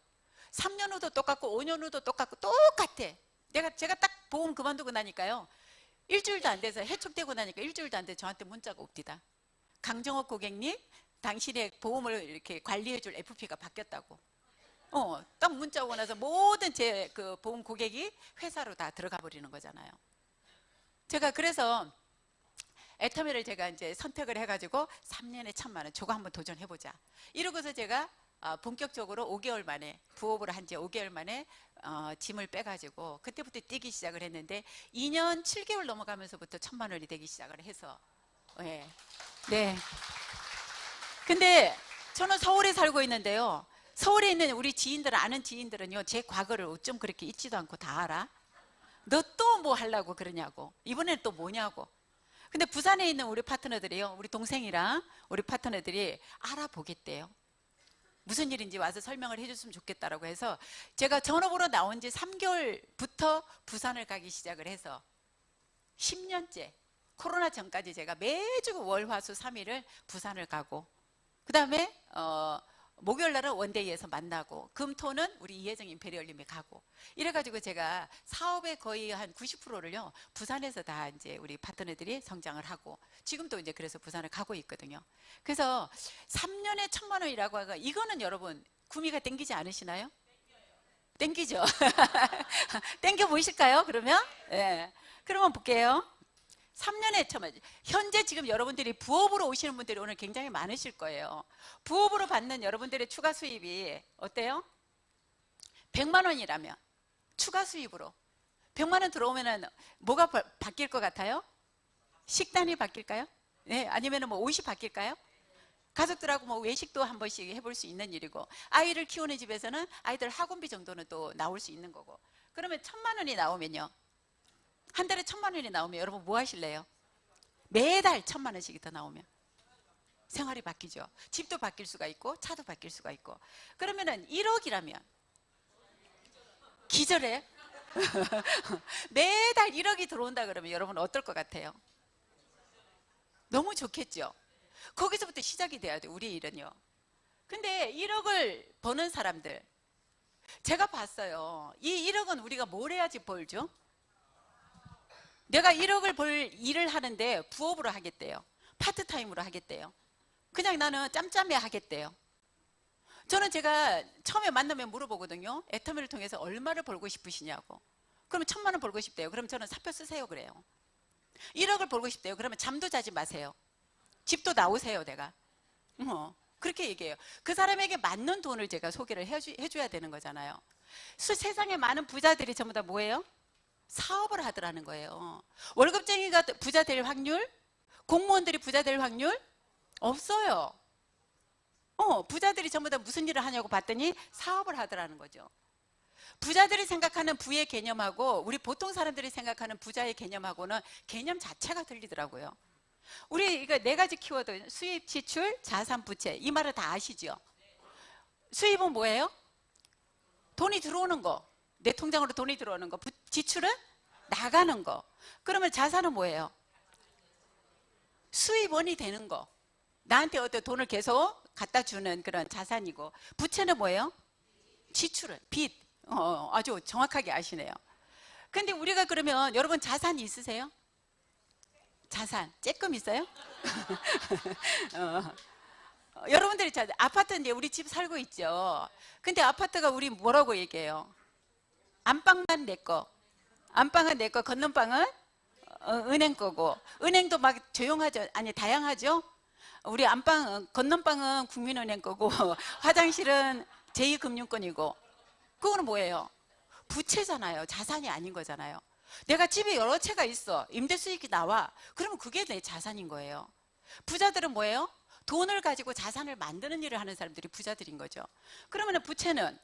Speaker 1: 3년 후도 똑같고 5년 후도 똑같고 똑같아. 제가 딱 보험 그만두고 나니까요 일주일도 안 돼서 해촉되고 나니까 일주일도 안 돼서 저한테 문자가 옵니다. 강정옥 고객님 당신의 보험을 이렇게 관리해줄 FP가 바뀌었다고. 딱 문자 오고 나서 모든 제 그 보험 고객이 회사로 다 들어가 버리는 거잖아요. 제가 그래서 애터미를 제가 이제 선택을 해가지고 3년에 1,000만 원 저거 한번 도전해보자 이러고서 제가 본격적으로 5개월 만에 부업을 한 지 5개월 만에 짐을 빼가지고 그때부터 뛰기 시작을 했는데 2년 7개월 넘어가면서부터 1,000만 원이 되기 시작을 해서 네. 네. 근데 저는 서울에 살고 있는데요. 서울에 있는 우리 지인들은 아는 지인들은요. 제 과거를 어쩜 그렇게 잊지도 않고 다 알아? 너 또 뭐 하려고 그러냐고. 이번에는 또 뭐냐고. 근데 부산에 있는 우리 파트너들이요. 우리 동생이랑 우리 파트너들이 알아보겠대요. 무슨 일인지 와서 설명을 해줬으면 좋겠다라고 해서 제가 전업으로 나온 지 3개월부터 부산을 가기 시작을 해서 10년째 코로나 전까지 제가 매주 월, 화, 수 3일을 부산을 가고 그 다음에 목요일 날은 원데이에서 만나고 금, 토는 우리 이혜정 임페리얼님이 가고 이래가지고 제가 사업의 거의 한 90%를요 부산에서 다 이제 우리 파트너들이 성장을 하고 지금도 이제 그래서 부산을 가고 있거든요. 그래서 3년에 1,000만 원이라고 하가 이거는 여러분 구미가 땡기지 않으시나요? 땡기죠. 땡겨 보이실까요? 그러면 네. 그러면 볼게요. 3년에 1,000만 원. 현재 지금 여러분들이 부업으로 오시는 분들이 오늘 굉장히 많으실 거예요. 부업으로 받는 여러분들의 추가 수입이 어때요? 100만 원이라면 추가 수입으로 100만 원 들어오면은 뭐가 바뀔 것 같아요? 식단이 바뀔까요? 네, 아니면은 뭐 옷이 바뀔까요? 가족들하고 뭐 외식도 한 번씩 해볼 수 있는 일이고 아이를 키우는 집에서는 아이들 학원비 정도는 또 나올 수 있는 거고 그러면 1,000만 원이 나오면요 한 달에 1,000만 원이 나오면 여러분 뭐 하실래요? 매달 1,000만 원씩이 더 나오면 생활이 바뀌죠. 집도 바뀔 수가 있고 차도 바뀔 수가 있고 그러면은 1억이라면 기절해? 매달 1억이 들어온다 그러면 여러분 어떨 것 같아요? 너무 좋겠죠. 거기서부터 시작이 돼야 돼 우리 일은요. 근데 1억을 버는 사람들 제가 봤어요. 이 1억은 우리가 뭘 해야지 벌죠? 내가 1억을 벌 일을 하는데 부업으로 하겠대요. 파트타임으로 하겠대요. 그냥 나는 짬짬이 하겠대요. 저는 제가 처음에 만나면 물어보거든요. 애터미를 통해서 얼마를 벌고 싶으시냐고. 그러면 1,000만 원 벌고 싶대요. 그럼 저는 사표 쓰세요 그래요. 1억을 벌고 싶대요. 그러면 잠도 자지 마세요. 집도 나오세요 내가. 그렇게 얘기해요. 그 사람에게 맞는 돈을 제가 소개를 해줘야 되는 거잖아요. 세상에 많은 부자들이 전부 다 뭐예요? 사업을 하더라는 거예요. 월급쟁이가 부자 될 확률? 공무원들이 부자 될 확률? 없어요. 부자들이 전부 다 무슨 일을 하냐고 봤더니 사업을 하더라는 거죠. 부자들이 생각하는 부의 개념하고 우리 보통 사람들이 생각하는 부자의 개념하고는 개념 자체가 틀리더라고요. 우리 이거 4가지 키워드 수입, 지출, 자산, 부채 이 말을 다 아시죠? 수입은 뭐예요? 돈이 들어오는 거. 내 통장으로 돈이 들어오는 거. 지출은 나가는 거. 그러면 자산은 뭐예요? 수입원이 되는 거. 나한테 어떤 돈을 계속 갖다 주는 그런 자산이고 부채는 뭐예요? 지출은 빚. 아주 정확하게 아시네요. 근데 우리가 그러면 여러분 자산이 있으세요? 자산 쬐끔 있어요? 여러분들이 아파트 이제 우리 집 살고 있죠. 근데 아파트가 우리 뭐라고 얘기해요? 안방만 내 거, 안방은 내 거, 건넌방은 은행 거고 은행도 막 조용하죠? 아니 다양하죠? 우리 안방, 건넌방은 국민은행 거고 화장실은 제2금융권이고 그거는 뭐예요? 부채잖아요. 자산이 아닌 거잖아요. 내가 집에 여러 채가 있어. 임대 수익이 나와. 그러면 그게 내 자산인 거예요. 부자들은 뭐예요? 돈을 가지고 자산을 만드는 일을 하는 사람들이 부자들인 거죠. 그러면 부채는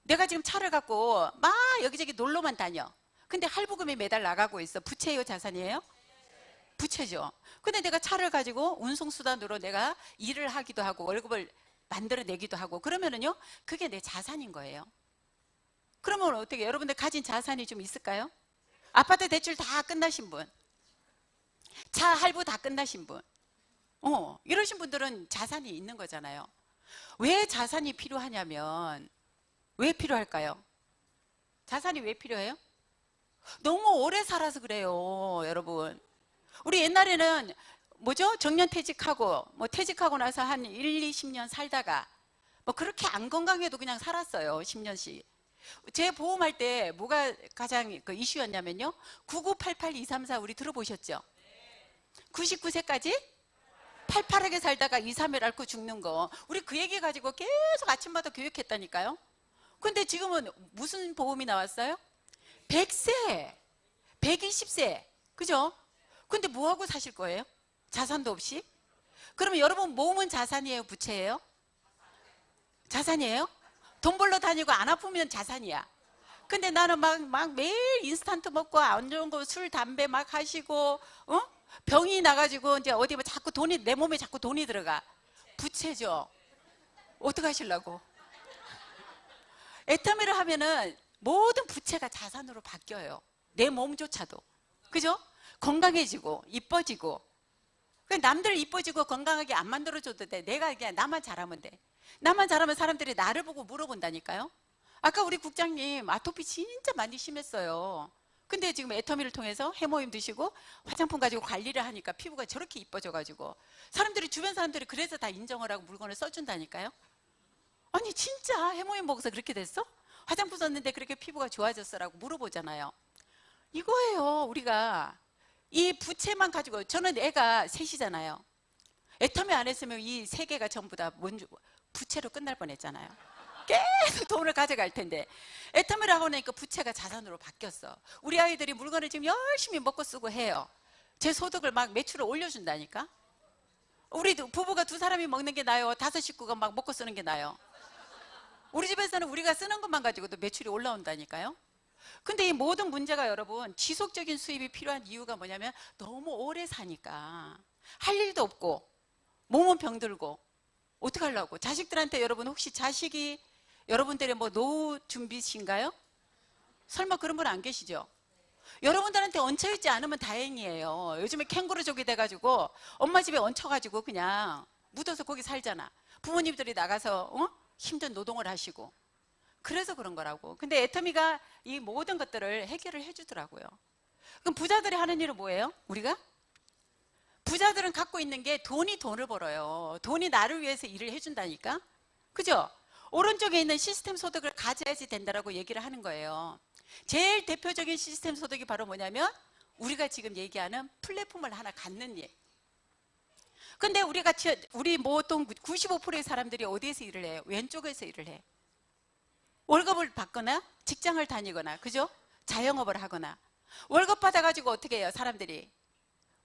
Speaker 1: 내가 지금 차를 갖고 막 여기저기 놀러만 다녀. 근데 할부금이 매달 나가고 있어. 부채예요? 자산이에요? 부채죠. 근데 내가 차를 가지고 운송수단으로 내가 일을 하기도 하고 월급을 만들어내기도 하고 그러면은요 그게 내 자산인 거예요. 그러면 어떻게 여러분들 가진 자산이 좀 있을까요? 아파트 대출 다 끝나신 분, 차 할부 다 끝나신 분, 이러신 분들은 자산이 있는 거잖아요. 왜 자산이 필요하냐면 왜 필요할까요? 자산이 왜 필요해요? 너무 오래 살아서 그래요, 여러분. 우리 옛날에는 뭐죠? 정년퇴직하고 뭐 퇴직하고 나서 한 1, 20년 살다가 뭐 그렇게 안 건강해도 그냥 살았어요. 10년씩. 제 보험할 때 뭐가 가장 그 이슈였냐면요. 9988234 우리 들어보셨죠? 99세까지 팔팔하게 살다가 2, 3일 앓고 죽는 거. 우리 그 얘기 가지고 계속 아침마다 교육했다니까요. 근데 지금은 무슨 보험이 나왔어요? 100세, 120세, 그죠? 근데 뭐하고 사실 거예요? 자산도 없이? 그러면 여러분 몸은 자산이에요, 부채예요? 자산이에요? 돈 벌러 다니고 안 아프면 자산이야. 근데 나는 막 매일 인스턴트 먹고 안 좋은 거 술, 담배 막 하시고, 어? 병이 나가지고 이제 어디 뭐 자꾸 돈이, 내 몸에 자꾸 돈이 들어가. 부채죠. 어떡하시려고? 애터미를 하면은 모든 부채가 자산으로 바뀌어요. 내 몸조차도. 그죠? 건강해지고, 이뻐지고. 남들 이뻐지고 건강하게 안 만들어줘도 돼. 내가 그냥 나만 잘하면 돼. 나만 잘하면 사람들이 나를 보고 물어본다니까요. 아까 우리 국장님 아토피 진짜 많이 심했어요. 근데 지금 애터미를 통해서 해모임 드시고 화장품 가지고 관리를 하니까 피부가 저렇게 이뻐져가지고 사람들이, 주변 사람들이 그래서 다 인정을 하고 물건을 써준다니까요. 아니 진짜 해모임 먹어서 그렇게 됐어? 화장품 썼는데 그렇게 피부가 좋아졌어라고 물어보잖아요. 이거예요. 우리가 이 부채만 가지고, 저는 애가 셋이잖아요. 애터미 안 했으면 이 세 개가 전부 다 부채로 끝날 뻔했잖아요. 계속 돈을 가져갈 텐데 애터미를 하고 나니까 부채가 자산으로 바뀌었어. 우리 아이들이 물건을 지금 열심히 먹고 쓰고 해요. 제 소득을 막 매출을 올려준다니까. 우리 부부가 두 사람이 먹는 게 나아요? 다섯 식구가 막 먹고 쓰는 게 나아요? 우리 집에서는 우리가 쓰는 것만 가지고도 매출이 올라온다니까요. 근데 이 모든 문제가 여러분, 지속적인 수입이 필요한 이유가 뭐냐면 너무 오래 사니까 할 일도 없고 몸은 병들고 어떡하려고. 자식들한테, 여러분 혹시 자식이 여러분들의 뭐 노후 준비신가요? 설마 그런 분 안 계시죠? 여러분들한테 얹혀있지 않으면 다행이에요. 요즘에 캥거루족이 돼가지고 엄마 집에 얹혀가지고 그냥 묻어서 거기 살잖아. 부모님들이 나가서 힘든 노동을 하시고. 그래서 그런 거라고. 근데 애터미가 이 모든 것들을 해결을 해주더라고요. 그럼 부자들이 하는 일은 뭐예요? 우리가? 부자들은 갖고 있는 게 돈을 벌어요. 돈이 나를 위해서 일을 해준다니까. 그죠? 오른쪽에 있는 시스템 소득을 가져야지 된다라고 얘기를 하는 거예요. 제일 대표적인 시스템 소득이 바로 뭐냐면 우리가 지금 얘기하는 플랫폼을 하나 갖는 일. 근데 우리 보통 95%의 사람들이 어디에서 일을 해요? 왼쪽에서 일을 해. 월급을 받거나 직장을 다니거나, 그죠? 자영업을 하거나. 월급 받아가지고 어떻게 해요? 사람들이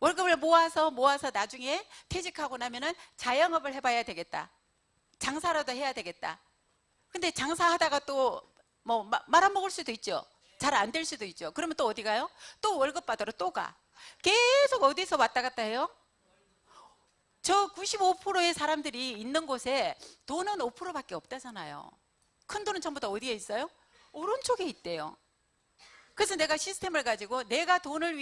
Speaker 1: 월급을 모아서 나중에 퇴직하고 나면은 자영업을 해봐야 되겠다. 장사라도 해야 되겠다. 근데 장사하다가 또 뭐 말아먹을 수도 있죠. 잘 안 될 수도 있죠. 그러면 또 어디 가요? 또 월급 받으러 또 가. 계속 어디서 왔다 갔다 해요? 저 95%의 사람들이 있는 곳에 돈은 5%밖에 없다잖아요. 큰 돈은 전부 다 어디에 있어요? 오른쪽에 있대요. 그래서 내가 시스템을 가지고 내가 돈을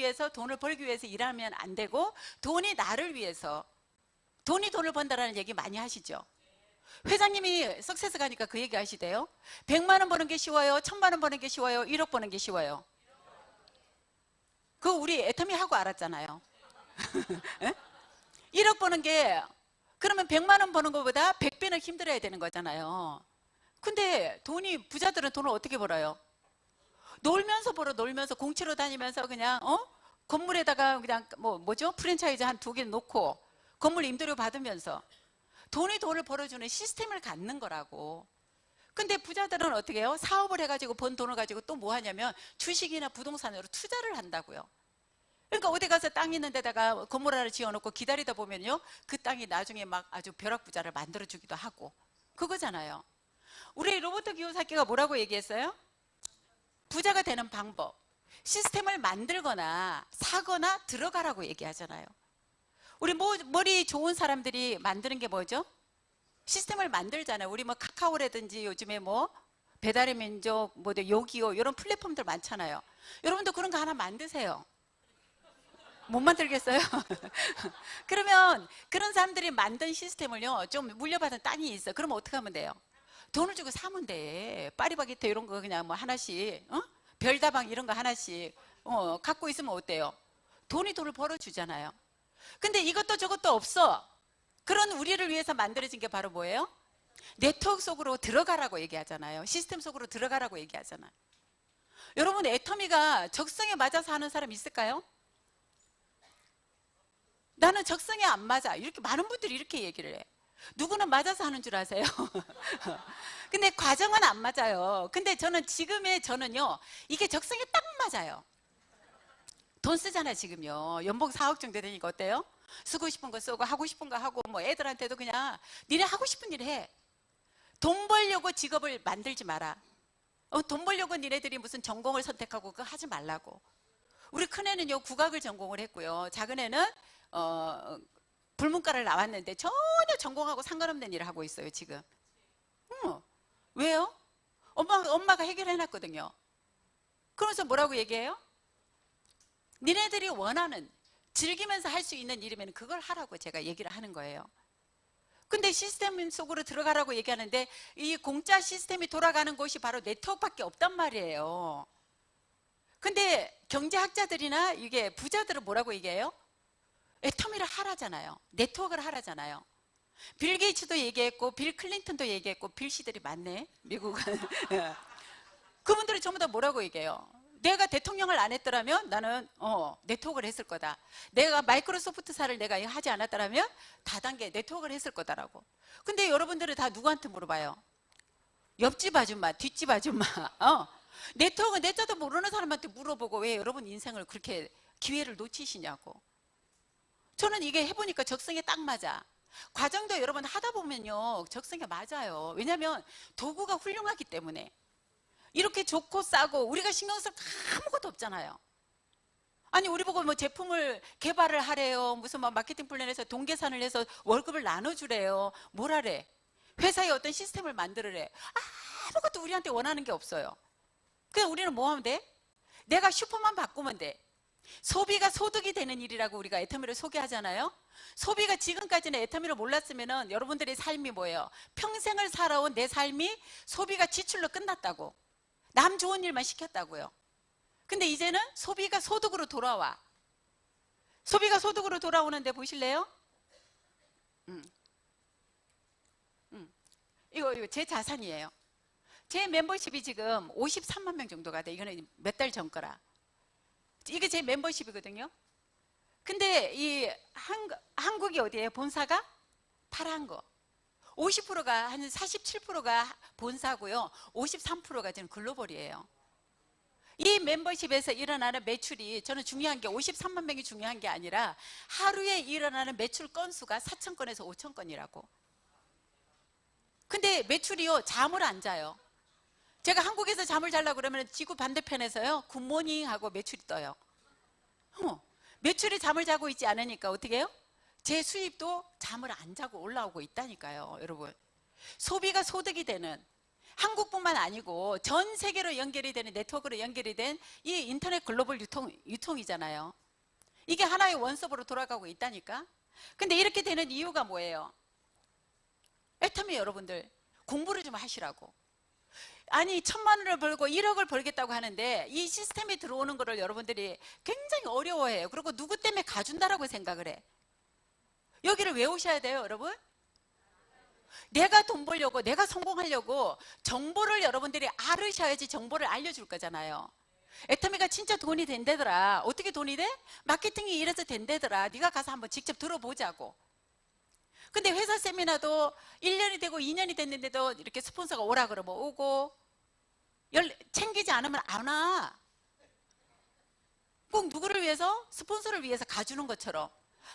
Speaker 1: 벌기 위해서 일하면 안 되고 돈이 나를 위해서, 돈이 돈을 번다라는 얘기 많이 하시죠. 회장님이 석세스 가니까 그 얘기 하시대요. 100만 원 버는 게 쉬워요? 1000만 원 버는 게 쉬워요? 1억 버는 게 쉬워요? 그거 우리 애터미 하고 알았잖아요. 1억 버는 게, 그러면 100만 원 버는 것보다 100배는 힘들어야 되는 거잖아요. 근데 부자들은 돈을 어떻게 벌어요? 놀면서 놀면서 공치로 다니면서 그냥 건물에다가 그냥 뭐죠? 프랜차이즈 한 2개 놓고 건물 임대료 받으면서 돈을 벌어주는 시스템을 갖는 거라고. 근데 부자들은 어떻게 해요? 사업을 해가지고 번 돈을 가지고 또 뭐 하냐면 주식이나 부동산으로 투자를 한다고요. 그러니까 어디 가서 땅 있는 데다가 건물 하나 지어놓고 기다리다 보면요, 그 땅이 나중에 막 아주 벼락부자를 만들어주기도 하고. 그거잖아요. 우리 로버트 기요사키가 뭐라고 얘기했어요? 부자가 되는 방법, 시스템을 만들거나 사거나 들어가라고 얘기하잖아요. 우리 머리 좋은 사람들이 만드는 게 뭐죠? 시스템을 만들잖아요. 우리 뭐 카카오라든지 요즘에 뭐 배달의 민족, 뭐 요기요, 이런 플랫폼들 많잖아요. 여러분도 그런 거 하나 만드세요. 못 만들겠어요? 그러면 그런 사람들이 만든 시스템을요, 좀 물려받은 땅이 있어. 그러면 어떻게 하면 돼요? 돈을 주고 사면 돼. 파리바게트 이런 거 그냥 뭐 하나씩, 별다방 이런 거 하나씩 갖고 있으면 어때요? 돈을 벌어주잖아요. 근데 이것도 저것도 없어. 그런 우리를 위해서 만들어진 게 바로 뭐예요? 네트워크 속으로 들어가라고 얘기하잖아요. 시스템 속으로 들어가라고 얘기하잖아요. 여러분, 애터미가 적성에 맞아서 하는 사람 있을까요? 나는 적성에 안 맞아. 이렇게 많은 분들이 이렇게 얘기를 해. 누구는 맞아서 하는 줄 아세요? 근데 과정은 안 맞아요. 근데 저는요, 이게 적성에 딱 맞아요. 돈 쓰잖아, 지금요. 연봉 4억 정도 되니까 어때요? 쓰고 싶은 거 쓰고, 하고 싶은 거 하고, 뭐 애들한테도 그냥 니네 하고 싶은 일 해. 돈 벌려고 직업을 만들지 마라. 돈 벌려고 니네들이 무슨 전공을 선택하고 그거 하지 말라고. 우리 큰애는요, 국악을 전공을 했고요. 작은애는 불문과를 나왔는데 전혀 전공하고 상관없는 일을 하고 있어요, 지금. 왜요? 엄마가 해결해놨거든요. 그러면서 뭐라고 얘기해요? 니네들이 원하는, 즐기면서 할 수 있는 일이면 그걸 하라고 제가 얘기를 하는 거예요. 근데 시스템 속으로 들어가라고 얘기하는데 이 공짜 시스템이 돌아가는 곳이 바로 네트워크밖에 없단 말이에요. 근데 경제학자들이나 이게 부자들은 뭐라고 얘기해요? 애터미를 하라잖아요. 네트워크를 하라잖아요. 빌 게이츠도 얘기했고 빌 클린턴도 얘기했고 빌 씨들이 많네, 미국은. 그분들이 전부 다 뭐라고 얘기해요? 내가 대통령을 안 했더라면 나는 네트워크를 했을 거다. 내가 마이크로소프트사를 내가 하지 않았더라면 다단계 네트워크를 했을 거다라고. 근데 여러분들은 다 누구한테 물어봐요? 옆집 아줌마, 뒷집 아줌마. 네트워크 내자도 모르는 사람한테 물어보고 왜 여러분 인생을 그렇게 기회를 놓치시냐고. 저는 이게 해보니까 적성에 딱 맞아. 과정도 여러분 하다 보면요, 적성에 맞아요. 왜냐하면 도구가 훌륭하기 때문에. 이렇게 좋고 싸고 우리가 신경 쓸 아무것도 없잖아요. 아니 우리 보고 뭐 제품을 개발을 하래요. 무슨 막 마케팅 플랜에서 동계산을 해서 월급을 나눠주래요. 뭘 하래? 회사에 어떤 시스템을 만들으래. 아무것도 우리한테 원하는 게 없어요. 그냥 우리는 뭐 하면 돼? 내가 슈퍼만 바꾸면 돼. 소비가 소득이 되는 일이라고 우리가 애터미를 소개하잖아요. 소비가 지금까지는 애터미를 몰랐으면 여러분들의 삶이 뭐예요? 평생을 살아온 내 삶이 소비가 지출로 끝났다고. 남 좋은 일만 시켰다고요. 근데 이제는 소비가 소득으로 돌아와. 소비가 소득으로 돌아오는데 보실래요? 이거 제 자산이에요. 제 멤버십이 지금 53만 명 정도가 돼. 이거는 몇 달 전 거라. 이게 제 멤버십이거든요. 근데 이 한국이 어디예요? 본사가? 파란거. 50%가 한 47%가 본사고요. 53%가 지금 글로벌이에요. 이 멤버십에서 일어나는 매출이 저는 중요한 게 53만 명이 중요한 게 아니라 하루에 일어나는 매출 건수가 4,000건에서 5,000건이라고. 근데 매출이요, 잠을 안 자요. 제가 한국에서 잠을 자려고 그러면 지구 반대편에서요, 굿모닝 하고 매출이 떠요. 매출이 잠을 자고 있지 않으니까 어떻게 해요? 제 수입도 잠을 안 자고 올라오고 있다니까요, 여러분. 소비가 소득이 되는, 한국뿐만 아니고 전 세계로 연결이 되는, 네트워크로 연결이 된 이 인터넷 글로벌 유통이잖아요. 이게 하나의 원섭으로 돌아가고 있다니까. 근데 이렇게 되는 이유가 뭐예요? 애터미 여러분들 공부를 좀 하시라고. 아니 1,000만 원을 벌고 1억을 벌겠다고 하는데 이 시스템에 들어오는 거를 여러분들이 굉장히 어려워해요. 그리고 누구 때문에 가준다라고 생각을 해. 여기를 왜 오셔야 돼요, 여러분? 내가 돈 벌려고, 내가 성공하려고 정보를 여러분들이 알으셔야지 정보를 알려줄 거잖아요. 애터미가 진짜 돈이 된다더라. 어떻게 돈이 돼? 마케팅이 이래서 된다더라. 네가 가서 한번 직접 들어보자고. 근데 회사 세미나도 1년이 되고 2년이 됐는데도 이렇게 스폰서가 오라 그러면 오고, 챙기지 않으면 안 와. 꼭 누구를 위해서? 스폰서를 위해서 가주는 것처럼,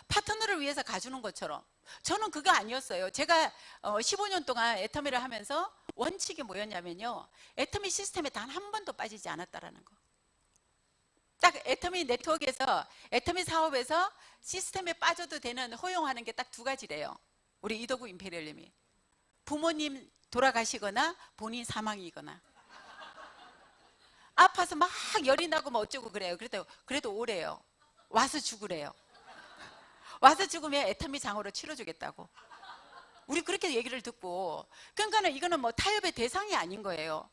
Speaker 1: 파트너를 위해서 가주는 것처럼. 저는 그거 아니었어요. 제가 15년 동안 애터미를 하면서 원칙이 뭐였냐면요, 애터미 시스템에 단 한 번도 빠지지 않았다라는 거. 딱 애터미 네트워크에서, 애터미 사업에서 시스템에 빠져도 되는, 허용하는 게 딱 두 가지래요. 우리 이덕우 임페리얼님이 부모님 돌아가시거나 본인 사망이거나, 아파서 막 열이 나고 뭐 어쩌고 그래요. 그래도 오래요. 와서 죽으래요. 와서 죽으면 애터미 장으로 치러주겠다고. 우리 그렇게 얘기를 듣고, 그러니까 이거는 뭐 타협의 대상이 아닌 거예요.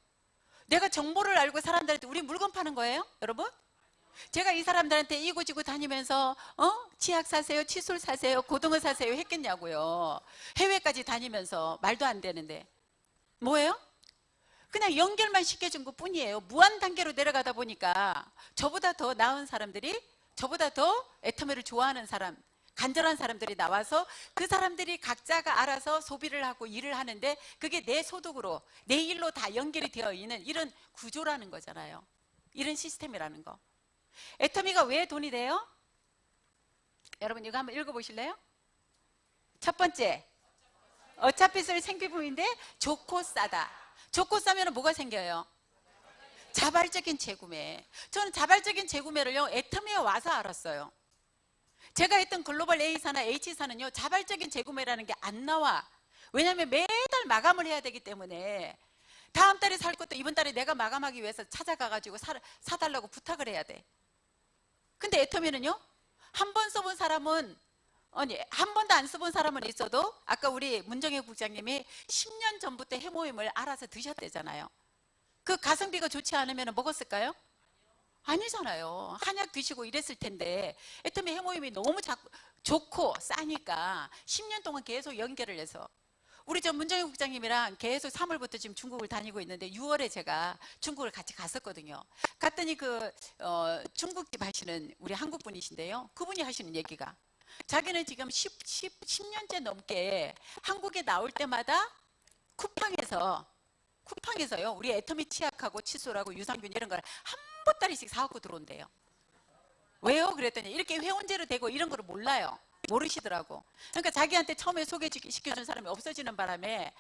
Speaker 1: 내가 정보를 알고 사람들한테, 우리 물건 파는 거예요, 여러분? 제가 이 사람들한테 이고지고 다니면서 치약 사세요, 칫솔 사세요, 고등어 사세요 했겠냐고요. 해외까지 다니면서 말도 안 되는데. 뭐예요? 그냥 연결만 시켜준 것 뿐이에요. 무한 단계로 내려가다 보니까 저보다 더 나은 사람들이, 저보다 더 애터미를 좋아하는 사람, 간절한 사람들이 나와서 그 사람들이 각자가 알아서 소비를 하고 일을 하는데 그게 내 소득으로 내 일로 다 연결이 되어 있는 이런 구조라는 거잖아요. 이런 시스템이라는 거. 애터미가 왜 돈이 돼요? 여러분 이거 한번 읽어보실래요? 첫 번째, 어차피 쓸 생필품인데 좋고 싸다. 좋고 싸면 뭐가 생겨요? 자발적인 재구매. 저는 자발적인 재구매를요 애터미에 와서 알았어요. 제가 했던 글로벌 A사나 H사는요 자발적인 재구매라는 게 안 나와. 왜냐하면 매달 마감을 해야 되기 때문에 다음 달에 살 것도 이번 달에 내가 마감하기 위해서 찾아가가지고 사달라고 부탁을 해야 돼. 근데 애터미는요 한 번 써본 사람은 아니 한 번도 안 써본 사람은 있어도 아까 우리 문정혜 국장님이 10년 전부터 해모임을 알아서 드셨대잖아요. 그 가성비가 좋지 않으면 먹었을까요? 아니잖아요. 한약 드시고 이랬을 텐데 애터미 해모임이 너무 좋고 싸니까 10년 동안 계속 연결을 해서 우리 저 문정희 국장님이랑 계속 3월부터 지금 중국을 다니고 있는데 6월에 제가 중국을 같이 갔었거든요. 갔더니 중국집 하시는 우리 한국 분이신데요. 그분이 하시는 얘기가 자기는 지금 10년째 넘게 한국에 나올 때마다 쿠팡에서요 우리 애터미 치약하고 칫솔하고 유산균 이런 걸 한 보따리씩 사갖고 들어온대요. 왜요? 그랬더니 이렇게 회원제로 되고 이런 걸 몰라요. 모르시더라고. 그러니까 자기한테 처음에 소개시켜준 사람이 없어지는 바람에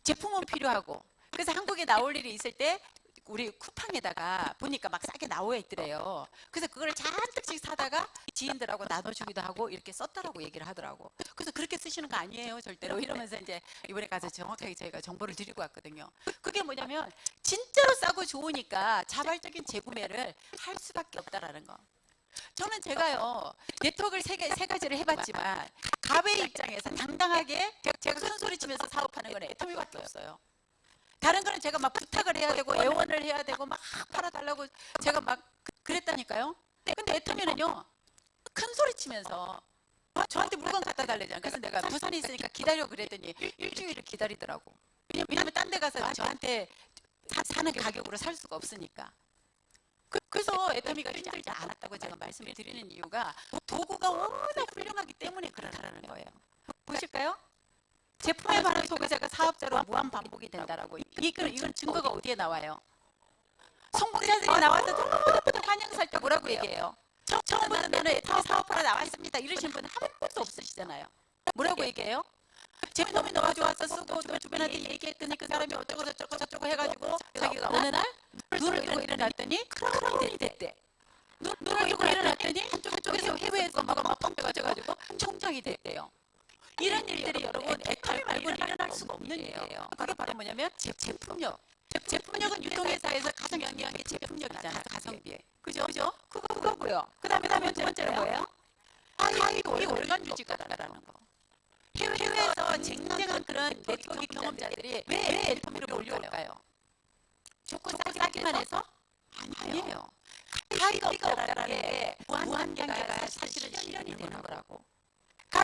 Speaker 1: 제품은 필요하고 그래서 한국에 나올 일이 있을 때 우리 쿠팡에다가 보니까 막 싸게 나와 있더래요. 그래서 그걸 잔뜩씩 사다가 지인들하고 나눠주기도 하고 이렇게 썼다라고 얘기를 하더라고. 그래서 그렇게 쓰시는 거 아니에요 절대로 이러면서 이제 이번에 가서 정확하게 저희가 정보를 드리고 왔거든요. 그게 뭐냐면 진짜로 싸고 좋으니까 자발적인 재구매를 할 수밖에 없다라는 거. 저는 제가요 네트워크를 세 가지를 해봤지만 갑의 입장에서 당당하게 제가 큰 소리 치면서 사업하는 건 애터미밖에 없어요. 다른 거는 제가 막 부탁을 해야 되고 애원을 해야 되고 막 팔아달라고 제가 막 그랬다니까요. 근데 애터미는요 큰 소리 치면서 저한테 물건 갖다 달래잖아요. 그래서 내가 부산에 있으니까 기다려 그랬더니 일주일을 기다리더라고. 왜냐면 딴 데 가서 저한테 사는 가격으로 살 수가 없으니까. 그래서 애터미가 힘들지 않았다고 제가 말씀을 드리는 이유가 도구가 워낙 훌륭하기 때문에 그렇다는 거예요. 보실까요? 제품에 관한 소비자가 사업자로 무한 반복이 된다라고. 이건 증거가 어디에 나와요? 성공자들이 나와서 너무 환영살 때 뭐라고 얘기해요? 처음부터 나는 애터미 사업하러 나왔습니다. 이러신 분 한 분도 없으시잖아요. 뭐라고 얘기해요? 제품이 너무 좋아서 쓰고 주변한테 얘기했더니 그 사람이 어쩌고 저쩌고 해가지고 자기가 어느 날 눈을 뜨고 일어났더니 크라운이 됐대. 눈을 뜨고 일어났더니 한쪽에서 해외에서 막 펑쳐가지고 총장이 됐대요. 이런 일들이 여러분 애터미 말고는 일어날 수가 없는 일이에요. 그게 바로 뭐냐면 제품력. 제품력은 유통회사에서 가장 중요한 게 제품력이잖아요. 가성비. 그죠? 그거고요. 그 다음에 두 번째는 뭐예요? 하위 월간 유지가라는 거. 해외에서 쟁쟁한 그런 네트워크 경험자들이 왜 애터미를 올려올까요? 좋고 싸기만 해서? 아니에요. 가위가 없다라는 게 무한경계가 사실은 실현이 되는 거라고.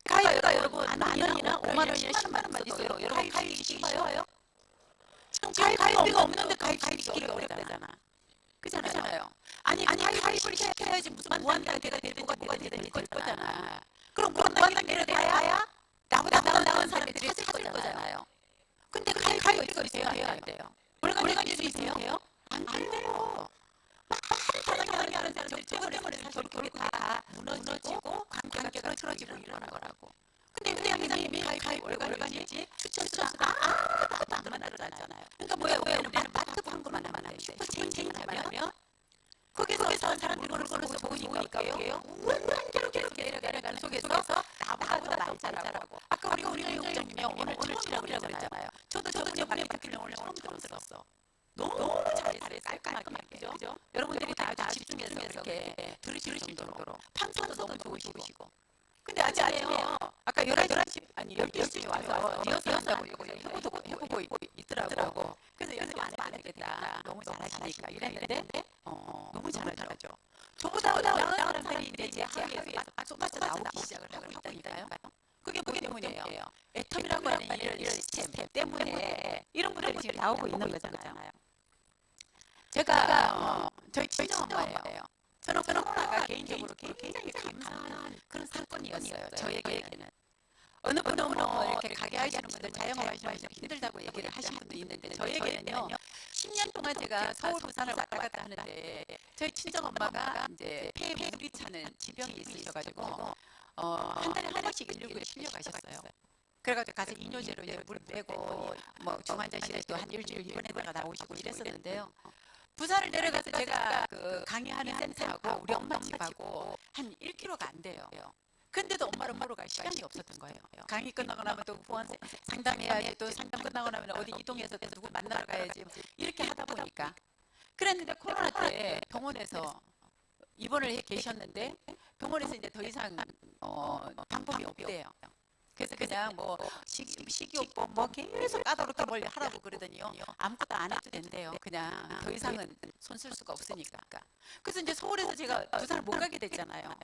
Speaker 1: 가위가 여러분 만 원이나 5만 원이나 10만 원만 있어요. 여러분 가위 쉬워요? 가위비가 없는데 가위 시키기가 어렵다잖아. 그잖아요. 아니 가위를 시켜야지 무슨 무한단계가 되든 뭐가 되든 될 거잖아. 그럼 무한단계를 가야 나보다 나은 사람들이 찾을 거잖아요. 근데 가위가 있어요? 안 돼요? 월간 유지 있어요? 안 돼요. 많은 사람들이 저것 때문에 사실 결국 다 무너지고 관계가 틀어지고 이러는 거라고. 근데 회장님이 가위 월간 유지 추천수가 아무것도 안 만들어놨잖아요. 그러니까 뭐야 우리는 마트 광고만 하면 안 돼. 슈퍼체인 가면 거기서 사람들이 그걸 보고 있으니까 우한계로 계속 내려가는 속에서 나보다 많이 잘하고. 아까 우리 국장님이 오늘 처음 그러잖아요. 저도 제 마케팅 오늘 처음 들었어. 너무 잘했어요. 깔끔하게. 그죠? 여러분들이 다 집중해서 이렇게 들으실 정도로 판사도 너무 좋으시고. 근데 아침에요. 아까 12시에 와서 리허설하고 이거 해보고 있더라고. 그래서 연습 안 했겠다. 너무 잘하시니까 이랬는데 너무 잘하죠. 저보다 나은 사람들이 이제 하위에서 쏟아져 나오기 시작을 하고 있다니까요. 그게 뭐 때문이에요? 애터미라고 하는 이런 시스템 때문에 이런 분들이 지금 나오고 있는 거잖아요. 제가 저희 친정엄마예요. 저는 코로나가 개인적으로 굉장히 감사한 그런 사건이었어요. 저에게는. 어느 분은 이렇게 가게 하시는 분들, 자영업 하시는 분들 힘들다고 얘기를 하신 분도 있는데, 저에게는요, 10년 동안 제가 서울, 부산을 왔다 갔다 하는데, 저희 친정엄마가 이제 폐에 물이 차는 지병이 있으셔가지고, 한 달에 한 번씩 119에 실려 가셨어요. 그래가지고 가서 이뇨제로 이제 물 빼고, 뭐 중환자실에 또 한 일주일 입원했다가 나오시고 이랬었는데요. 부산을 내려가서 제가 그 강의하는 센터하고 우리 엄마 집하고 한 1km가 안 돼요. 근데도 엄마를 보러 갈 시간이 없었던 거예요. 강의 끝나고 나면 또 후원 상담해야지, 또 상담 끝나고 나면 어디 이동해서 또 누구 만나러 가야지, 이렇게 하다 보니까. 그랬는데 코로나 때 병원에서 입원을 해 계셨는데, 병원에서 이제 더 이상 방법이 없대요. 그래서 그냥 뭐 식이요법 뭐 계속 까다롭게 뭘 하라고 그러더니요, 아무것도 안 해도 된대요. 그냥 더 이상은 손 쓸 수가 없으니까. 그래서 이제 서울에서 제가 부산을 못 가게 됐잖아요.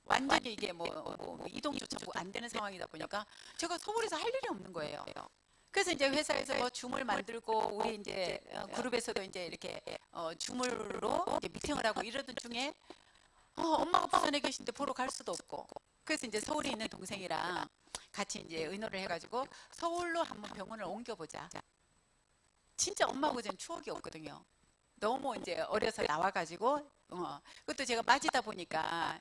Speaker 1: 완전히 이게 뭐 이동조차 안 되는 상황이다 보니까 제가 서울에서 할 일이 없는 거예요. 그래서 이제 회사에서 뭐 줌을 만들고, 우리 이제 그룹에서도 이제 이렇게 줌으로 이제 미팅을 하고 이러던 중에 엄마가 부산에 계신데 보러 갈 수도 없고, 그래서 이제 서울에 있는 동생이랑 같이 이제 의논을 해가지고 서울로 한번 병원을 옮겨보자. 진짜 엄마하고 지금 추억이 없거든요. 너무 이제 어려서 나와가지고, 그것도 제가 맞이다 보니까,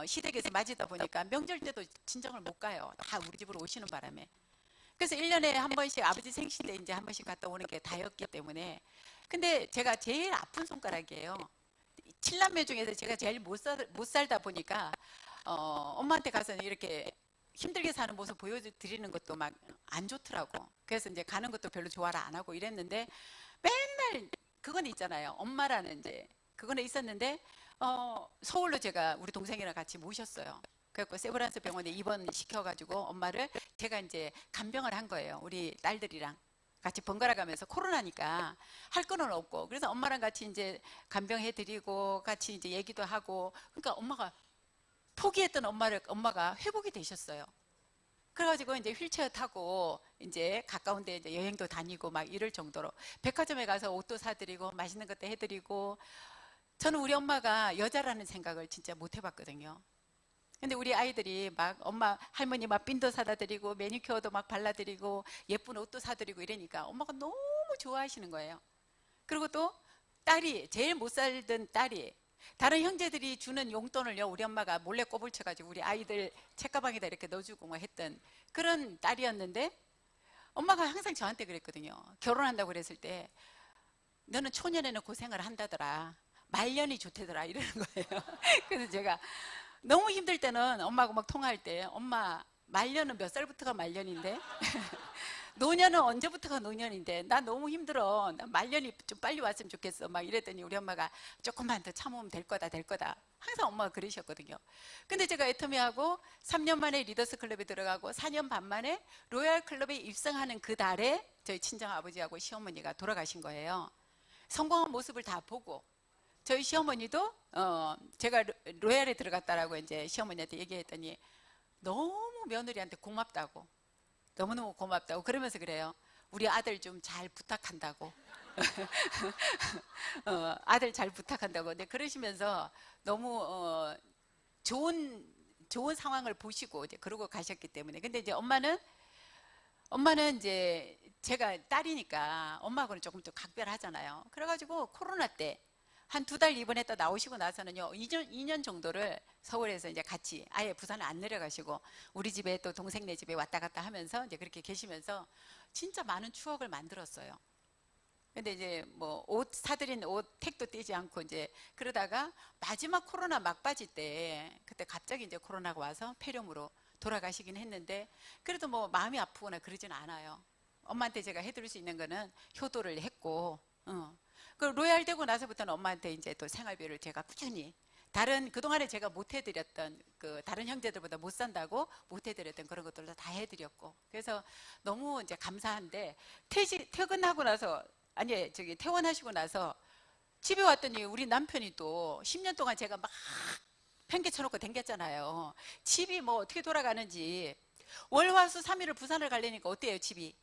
Speaker 1: 시댁에서 맞이다 보니까 명절 때도 친정을 못 가요. 다 우리 집으로 오시는 바람에. 그래서 1년에 한 번씩 아버지 생신 때 이제 한 번씩 갔다 오는 게 다였기 때문에. 근데 제가 제일 아픈 손가락이에요. 7남매 중에서 제가 제일 못 살다 보니까, 엄마한테 가서는 이렇게 힘들게 사는 모습 보여드리는 것도 막 안 좋더라고. 그래서 이제 가는 것도 별로 좋아를 안 하고 이랬는데, 맨날 그건 있잖아요. 엄마라는 이제 그거는 있었는데, 서울로 제가 우리 동생이랑 같이 모셨어요. 그래서 세브란스 병원에 입원시켜가지고 엄마를 제가 이제 간병을 한 거예요. 우리 딸들이랑 같이 번갈아 가면서, 코로나니까 할 거는 없고. 그래서 엄마랑 같이 이제 간병해드리고 같이 이제 얘기도 하고. 그러니까 엄마가 포기했던 엄마가 회복이 되셨어요. 그래가지고 이제 휠체어 타고 이제 가까운 데 이제 여행도 다니고 막 이럴 정도로, 백화점에 가서 옷도 사드리고 맛있는 것도 해드리고. 저는 우리 엄마가 여자라는 생각을 진짜 못 해봤거든요. 근데 우리 아이들이 막 엄마, 할머니 막 핀도 사다 드리고 매니큐어도 막 발라드리고 예쁜 옷도 사드리고 이러니까 엄마가 너무 좋아하시는 거예요. 그리고 또 딸이, 제일 못 살던 딸이, 다른 형제들이 주는 용돈을요, 우리 엄마가 몰래 꼬불 쳐가지고 우리 아이들 책가방에다 이렇게 넣어주고 막 했던 그런 딸이었는데, 엄마가 항상 저한테 그랬거든요. 결혼한다고 그랬을 때, 너는 초년에는 고생을 한다더라, 말년이 좋대더라, 이러는 거예요. 그래서 제가 너무 힘들 때는 엄마하고 막 통화할 때, 엄마, 말년은 몇 살부터가 말년인데? 노년은 언제부터가 노년인데? 나 너무 힘들어. 나 말년이 좀 빨리 왔으면 좋겠어. 막 이랬더니 우리 엄마가 조금만 더 참으면 될 거다, 될 거다. 항상 엄마가 그러셨거든요. 근데 제가 애터미하고 3년 만에 리더스 클럽에 들어가고 4년 반 만에 로얄 클럽에 입성하는 그 달에 저희 친정 아버지하고 시어머니가 돌아가신 거예요. 성공한 모습을 다 보고, 저희 시어머니도 제가 로얄에 들어갔다라고 이제 시어머니한테 얘기했더니 너무 며느리한테 고맙다고, 너무너무 고맙다고 그러면서 그래요. 우리 아들 좀 잘 부탁한다고. 아들 잘 부탁한다고. 근데 그러시면서 너무 좋은 상황을 보시고 이제 그러고 가셨기 때문에. 근데 이제 엄마는 이제 제가 딸이니까 엄마하고는 조금 더 각별하잖아요. 그래가지고 코로나 때 한 2달 입원했다 나오시고 나서는요, 2년 정도를 서울에서 이제 같이 아예 부산을 안 내려가시고 우리 집에 또 동생네 집에 왔다 갔다 하면서 이제 그렇게 계시면서 진짜 많은 추억을 만들었어요. 근데 이제 뭐 옷 사드린 옷 택도 떼지 않고 이제 그러다가 마지막 코로나 막바지 때, 그때 갑자기 이제 코로나가 와서 폐렴으로 돌아가시긴 했는데, 그래도 뭐 마음이 아프거나 그러진 않아요. 엄마한테 제가 해드릴 수 있는 거는 효도를 했고, 그 로얄 되고 나서부터는 엄마한테 이제 또 생활비를 제가 꾸준히, 그동안에 제가 못 해드렸던, 그 다른 형제들보다 못 산다고 못 해드렸던 그런 것들도 다 해드렸고, 그래서 너무 이제 감사한데, 퇴근하고 나서, 아니 저기 퇴원하시고 나서 집에 왔더니 우리 남편이 또 10년 동안 제가 막 팽개 쳐놓고 댕겼잖아요. 집이 뭐 어떻게 돌아가는지. 월화수 3일을 부산을 가려니까 어때요 집이?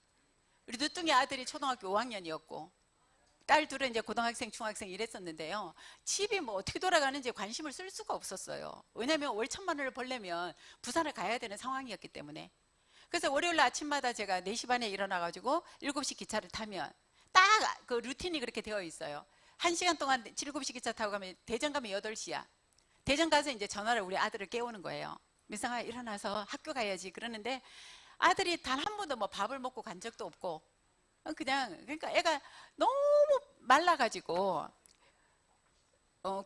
Speaker 1: 우리 늦둥이 아들이 초등학교 5학년이었고 딸 둘은 이제 고등학생, 중학생 이랬었는데요. 집이 뭐 어떻게 돌아가는지 관심을 쓸 수가 없었어요. 왜냐하면 월 1,000만 원을 벌려면 부산을 가야 되는 상황이었기 때문에. 그래서 월요일 아침마다 제가 4시 반에 일어나가지고 7시 기차를 타면 딱 그 루틴이 그렇게 되어 있어요. 1시간 동안 7시 기차 타고 가면 대전 가면 8시야. 대전 가서 이제 전화를 우리 아들을 깨우는 거예요. 민상아 일어나서 학교 가야지. 그러는데 아들이 단 한 번도 뭐 밥을 먹고 간 적도 없고 그냥 그러니까 애가 너무 말라가지고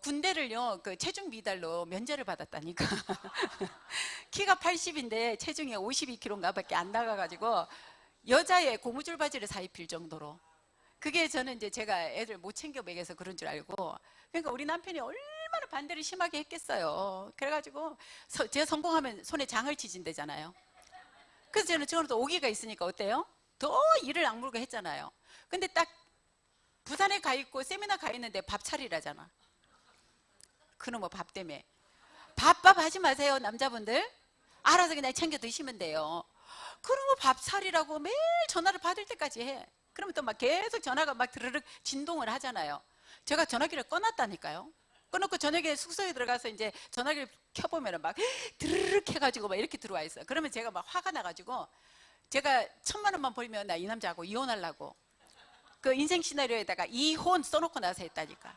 Speaker 1: 군대를요 그 체중 미달로 면제를 받았다니까. 키가 80인데 체중이 52kg인가 밖에 안 나가가지고 여자의 고무줄 바지를 사입힐 정도로. 그게 저는 이제 제가 애들 못 챙겨 먹여서 그런 줄 알고. 그러니까 우리 남편이 얼마나 반대를 심하게 했겠어요. 그래가지고 제가 성공하면 손에 장을 치진대잖아요. 그래서 저는 또 오기가 있으니까 어때요? 더 일을 악물고 했잖아요. 근데 딱 부산에 가 있고 세미나 가 있는데 밥 차리라잖아. 그놈의 밥 때문에. 밥 하지 마세요 남자분들. 알아서 그냥 챙겨 드시면 돼요. 그러면 밥 차리라고 매일 전화를 받을 때까지 해. 그러면 또 막 계속 전화가 막 드르륵 진동을 하잖아요. 제가 전화기를 꺼놨다니까요. 꺼놓고 저녁에 숙소에 들어가서 이제 전화기를 켜보면 막 드르륵 해가지고 막 이렇게 들어와 있어요. 그러면 제가 막 화가 나가지고 제가 1,000만 원만 벌면 나 이 남자하고 이혼하려고 그 인생 시나리오에다가 이혼 써놓고 나서 했다니까.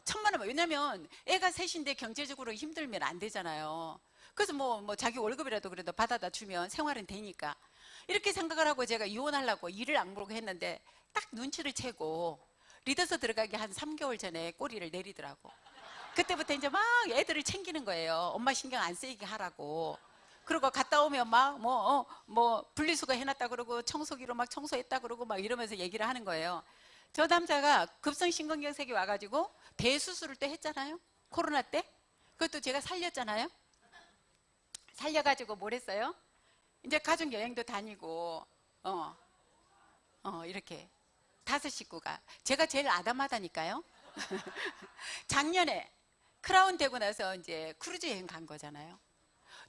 Speaker 1: 1,000만 원만. 왜냐면 애가 셋인데 경제적으로 힘들면 안 되잖아요. 그래서 뭐 자기 월급이라도 그래도 받아다 주면 생활은 되니까 이렇게 생각을 하고 제가 이혼하려고 일을 악물고 했는데 딱 눈치를 채고 리더서 들어가기 한 3개월 전에 꼬리를 내리더라고. 그때부터 이제 막 애들을 챙기는 거예요. 엄마 신경 안 쓰이게 하라고. 그리고 갔다 오면 막 뭐 분리수거 해놨다 그러고 청소기로 막 청소했다 그러고 막 이러면서 얘기를 하는 거예요. 저 남자가 급성심근경색이 와가지고 대수술을 또 했잖아요. 코로나 때. 그것도 제가 살렸잖아요. 살려가지고 뭘 했어요? 이제 가족 여행도 다니고 이렇게 5식구가. 제가 제일 아담하다니까요. 작년에 크라운 되고 나서 이제 크루즈 여행 간 거잖아요.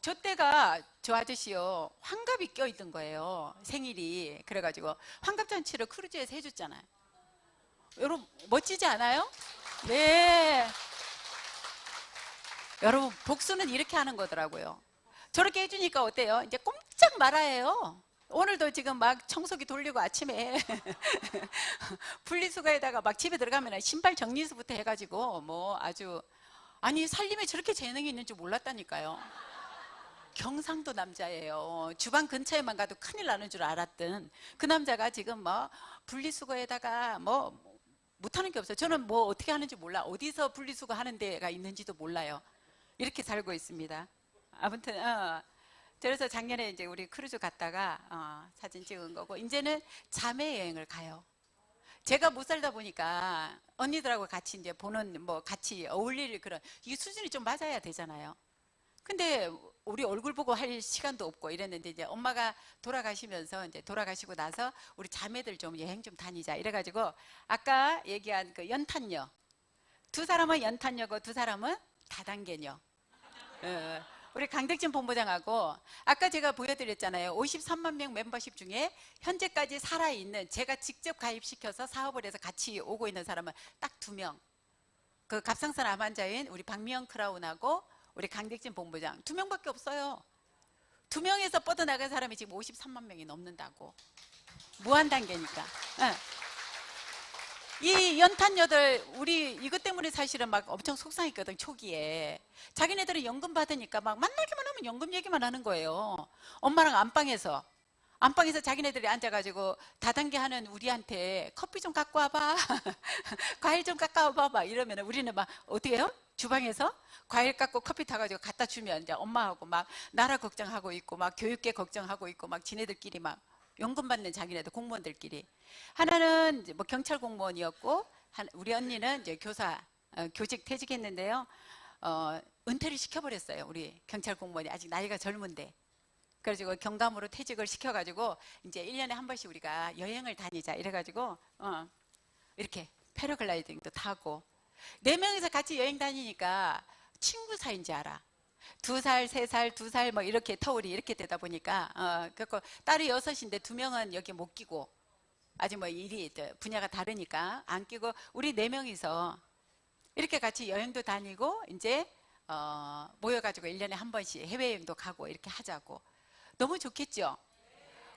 Speaker 1: 저 때가 저 아저씨요 환갑이 껴있던 거예요. 생일이. 그래가지고 환갑잔치를 크루즈에서 해줬잖아요. 여러분 멋지지 않아요? 네. 여러분 복수는 이렇게 하는 거더라고요. 저렇게 해주니까 어때요? 이제 꼼짝 말아요. 오늘도 지금 막 청소기 돌리고 아침에 분리수거에다가 막 집에 들어가면 신발 정리수부터 해가지고 뭐 아주 아니 살림에 저렇게 재능이 있는 줄 몰랐다니까요. 경상도 남자예요. 주방 근처에만 가도 큰일 나는 줄 알았던 그 남자가 지금 뭐 분리수거에다가 뭐 못하는 게 없어요. 저는 뭐 어떻게 하는지 몰라. 어디서 분리수거 하는 데가 있는지도 몰라요. 이렇게 살고 있습니다. 아무튼 그래서 작년에 이제 우리 크루즈 갔다가 사진 찍은 거고 이제는 자매 여행을 가요. 제가 못 살다 보니까 언니들하고 같이 이제 보는 뭐 같이 어울릴 그런 이 수준이 좀 맞아야 되잖아요. 근데 우리 얼굴 보고 할 시간도 없고 이랬는데 이제 엄마가 돌아가시면서 이제 돌아가시고 나서 우리 자매들 좀 여행 좀 다니자 이래가지고 아까 얘기한 그 연탄녀 두 사람은 연탄녀고 두 사람은 다단계녀. 우리 강덕진 본부장하고 아까 제가 보여드렸잖아요. 53만 명 멤버십 중에 현재까지 살아있는 제가 직접 가입시켜서 사업을 해서 같이 오고 있는 사람은 딱 2명. 그 갑상선 암 환자인 우리 박미영 크라운하고 우리 강덕진 본부장 2명밖에 없어요. 2명에서 뻗어나간 사람이 지금 53만 명이 넘는다고. 무한단계니까. 이 연탄녀들 우리 이것 때문에 사실은 막 엄청 속상했거든. 초기에 자기네들은 연금 받으니까 막 만나기만 하면 연금 얘기만 하는 거예요. 엄마랑 안방에서 자기네들이 앉아가지고 다단계 하는 우리한테 커피 좀 갖고 와봐 과일 좀 깎아와봐 막 이러면 우리는 막 어떻게 해요? 주방에서 과일 깎고 커피 타가지고 갖다 주면 이제 엄마하고 막 나라 걱정하고 있고 막 교육계 걱정하고 있고 막 지네들끼리 막 연금 받는 자기네들 공무원들끼리. 하나는 이제 뭐 경찰 공무원이었고 우리 언니는 이제 교사 교직 퇴직했는데요. 은퇴를 시켜버렸어요. 우리 경찰 공무원이 아직 나이가 젊은데. 그래가지고 경감으로 퇴직을 시켜가지고 이제 1년에 한 번씩 우리가 여행을 다니자 이래가지고 이렇게 패러글라이딩도 타고 4명이서 같이 여행 다니니까 친구 사이인지 알아. 2살, 3살, 2살 뭐 이렇게 터울이 이렇게 되다 보니까 그래서 딸이 6인데 2명은 여기 못 끼고 아직 뭐 일이 분야가 다르니까 안 끼고 우리 4명이서 이렇게 같이 여행도 다니고 이제 모여가지고 1년에 한 번씩 해외여행도 가고 이렇게 하자고. 너무 좋겠죠?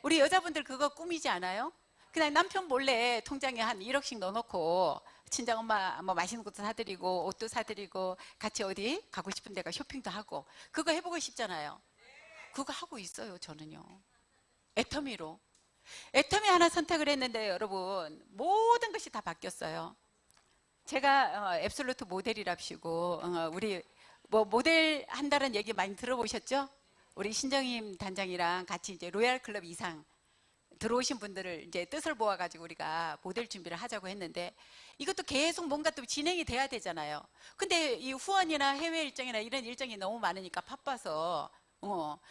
Speaker 1: 우리 여자분들 그거 꿈이지 않아요? 그냥 남편 몰래 통장에 한 1억씩 넣어놓고 친정엄마 뭐 맛있는 것도 사드리고 옷도 사드리고 같이 어디 가고 싶은 데가 쇼핑도 하고 그거 해보고 싶잖아요. 그거 하고 있어요. 저는요. 애터미로. 애터미 하나 선택을 했는데 여러분 모든 것이 다 바뀌었어요. 제가 앱솔루트 모델이랍시고 우리 뭐 모델 한다는 얘기 많이 들어보셨죠? 우리 신정임 단장이랑 같이 이제 로얄 클럽 이상 들어오신 분들을 이제 뜻을 모아가지고 우리가 모델 준비를 하자고 했는데 이것도 계속 뭔가 또 진행이 돼야 되잖아요. 근데 이 후원이나 해외 일정이나 이런 일정이 너무 많으니까 바빠서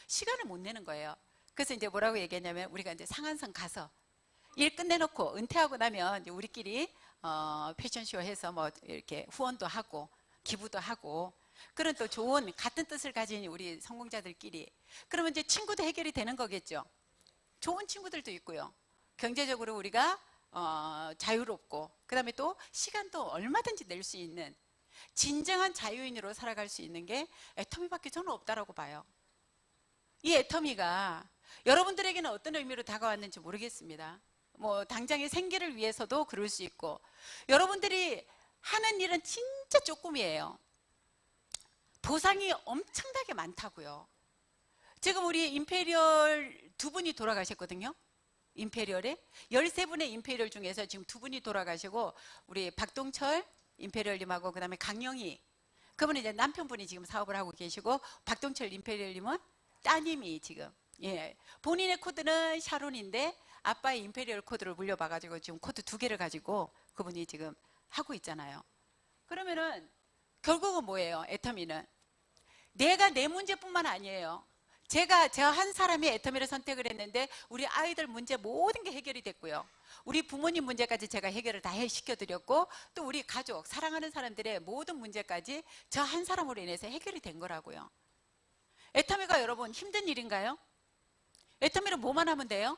Speaker 1: 시간을 못 내는 거예요. 그래서 이제 뭐라고 얘기했냐면 우리가 이제 상한선 가서 일 끝내놓고 은퇴하고 나면 이제 우리끼리 패션쇼 해서 뭐 이렇게 후원도 하고 기부도 하고 그런 또 좋은 같은 뜻을 가진 우리 성공자들끼리 그러면 이제 친구도 해결이 되는 거겠죠. 좋은 친구들도 있고요. 경제적으로 우리가 자유롭고 그 다음에 또 시간도 얼마든지 낼 수 있는 진정한 자유인으로 살아갈 수 있는 게 애터미밖에 저는 없다라고 봐요. 이 애터미가 여러분들에게는 어떤 의미로 다가왔는지 모르겠습니다. 뭐 당장의 생계를 위해서도 그럴 수 있고 여러분들이 하는 일은 진짜 조금이에요. 보상이 엄청나게 많다고요. 지금 우리 임페리얼 2분이 돌아가셨거든요. 임페리얼에 13분의 임페리얼 중에서 지금 2분이 돌아가시고 우리 박동철 임페리얼님하고 그 다음에 강영희 그분은 이제 남편분이 지금 사업을 하고 계시고 박동철 임페리얼님은 따님이 지금 본인의 코드는 샤론인데 아빠의 임페리얼 코드를 물려봐가지고 지금 코드 2개를 가지고 그분이 지금 하고 있잖아요. 그러면은 결국은 뭐예요? 애터미는 내가 내 문제뿐만 아니에요. 제가 한 사람이 애터미를 선택을 했는데 우리 아이들 문제 모든 게 해결이 됐고요. 우리 부모님 문제까지 제가 해결을 다 시켜드렸고 또 우리 가족, 사랑하는 사람들의 모든 문제까지 저 한 사람으로 인해서 해결이 된 거라고요. 애터미가 여러분 힘든 일인가요? 애터미를 뭐만 하면 돼요?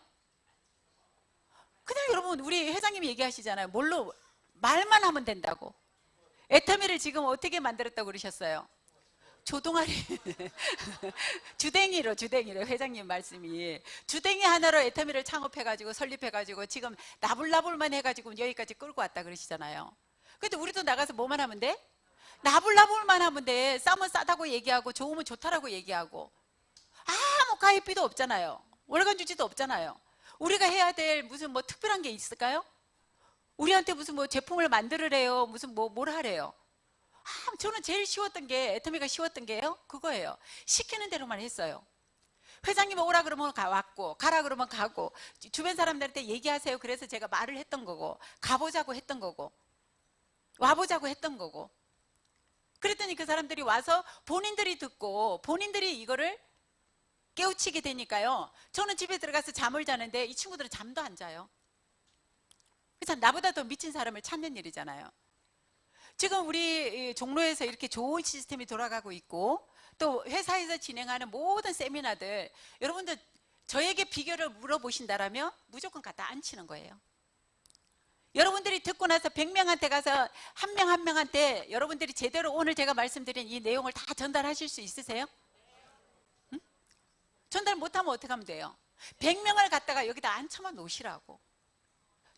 Speaker 1: 그냥 여러분 우리 회장님이 얘기하시잖아요. 뭘로 말만 하면 된다고. 애터미를 지금 어떻게 만들었다고 그러셨어요? 조동아리 주댕이로 회장님 말씀이 주댕이 하나로 애터미를 창업해가지고 설립해가지고 지금 나불나불만 해가지고 여기까지 끌고 왔다 그러시잖아요. 근데 우리도 나가서 뭐만 하면 돼? 나불나불만 하면 돼. 싸면 싸다고 얘기하고 좋으면 좋다라고 얘기하고 아무 가입비도 없잖아요. 월간 주지도 없잖아요. 우리가 해야 될 무슨 뭐 특별한 게 있을까요? 우리한테 무슨 뭐 제품을 만들으래요. 무슨 뭘 하래요. 저는 제일 쉬웠던 게 애터미가 쉬웠던 게요. 그거예요. 시키는 대로만 했어요. 회장님 오라 그러면 왔고 가라 그러면 가고 주변 사람들한테 얘기하세요. 그래서 제가 말을 했던 거고 가보자고 했던 거고 와보자고 했던 거고 그랬더니 그 사람들이 와서 본인들이 듣고 본인들이 이거를 깨우치게 되니까요. 저는 집에 들어가서 잠을 자는데 이 친구들은 잠도 안 자요. 그래서 나보다 더 미친 사람을 찾는 일이잖아요. 지금 우리 종로에서 이렇게 좋은 시스템이 돌아가고 있고 또 회사에서 진행하는 모든 세미나들 여러분들 저에게 비결을 물어보신다라면 무조건 갖다 앉히는 거예요. 여러분들이 듣고 나서 100명한테 가서 한 명 한 명한테 여러분들이 제대로 오늘 제가 말씀드린 이 내용을 다 전달하실 수 있으세요? 응? 전달 못하면 어떻게 하면 돼요? 100명을 갖다가 여기다 앉혀만 놓으시라고.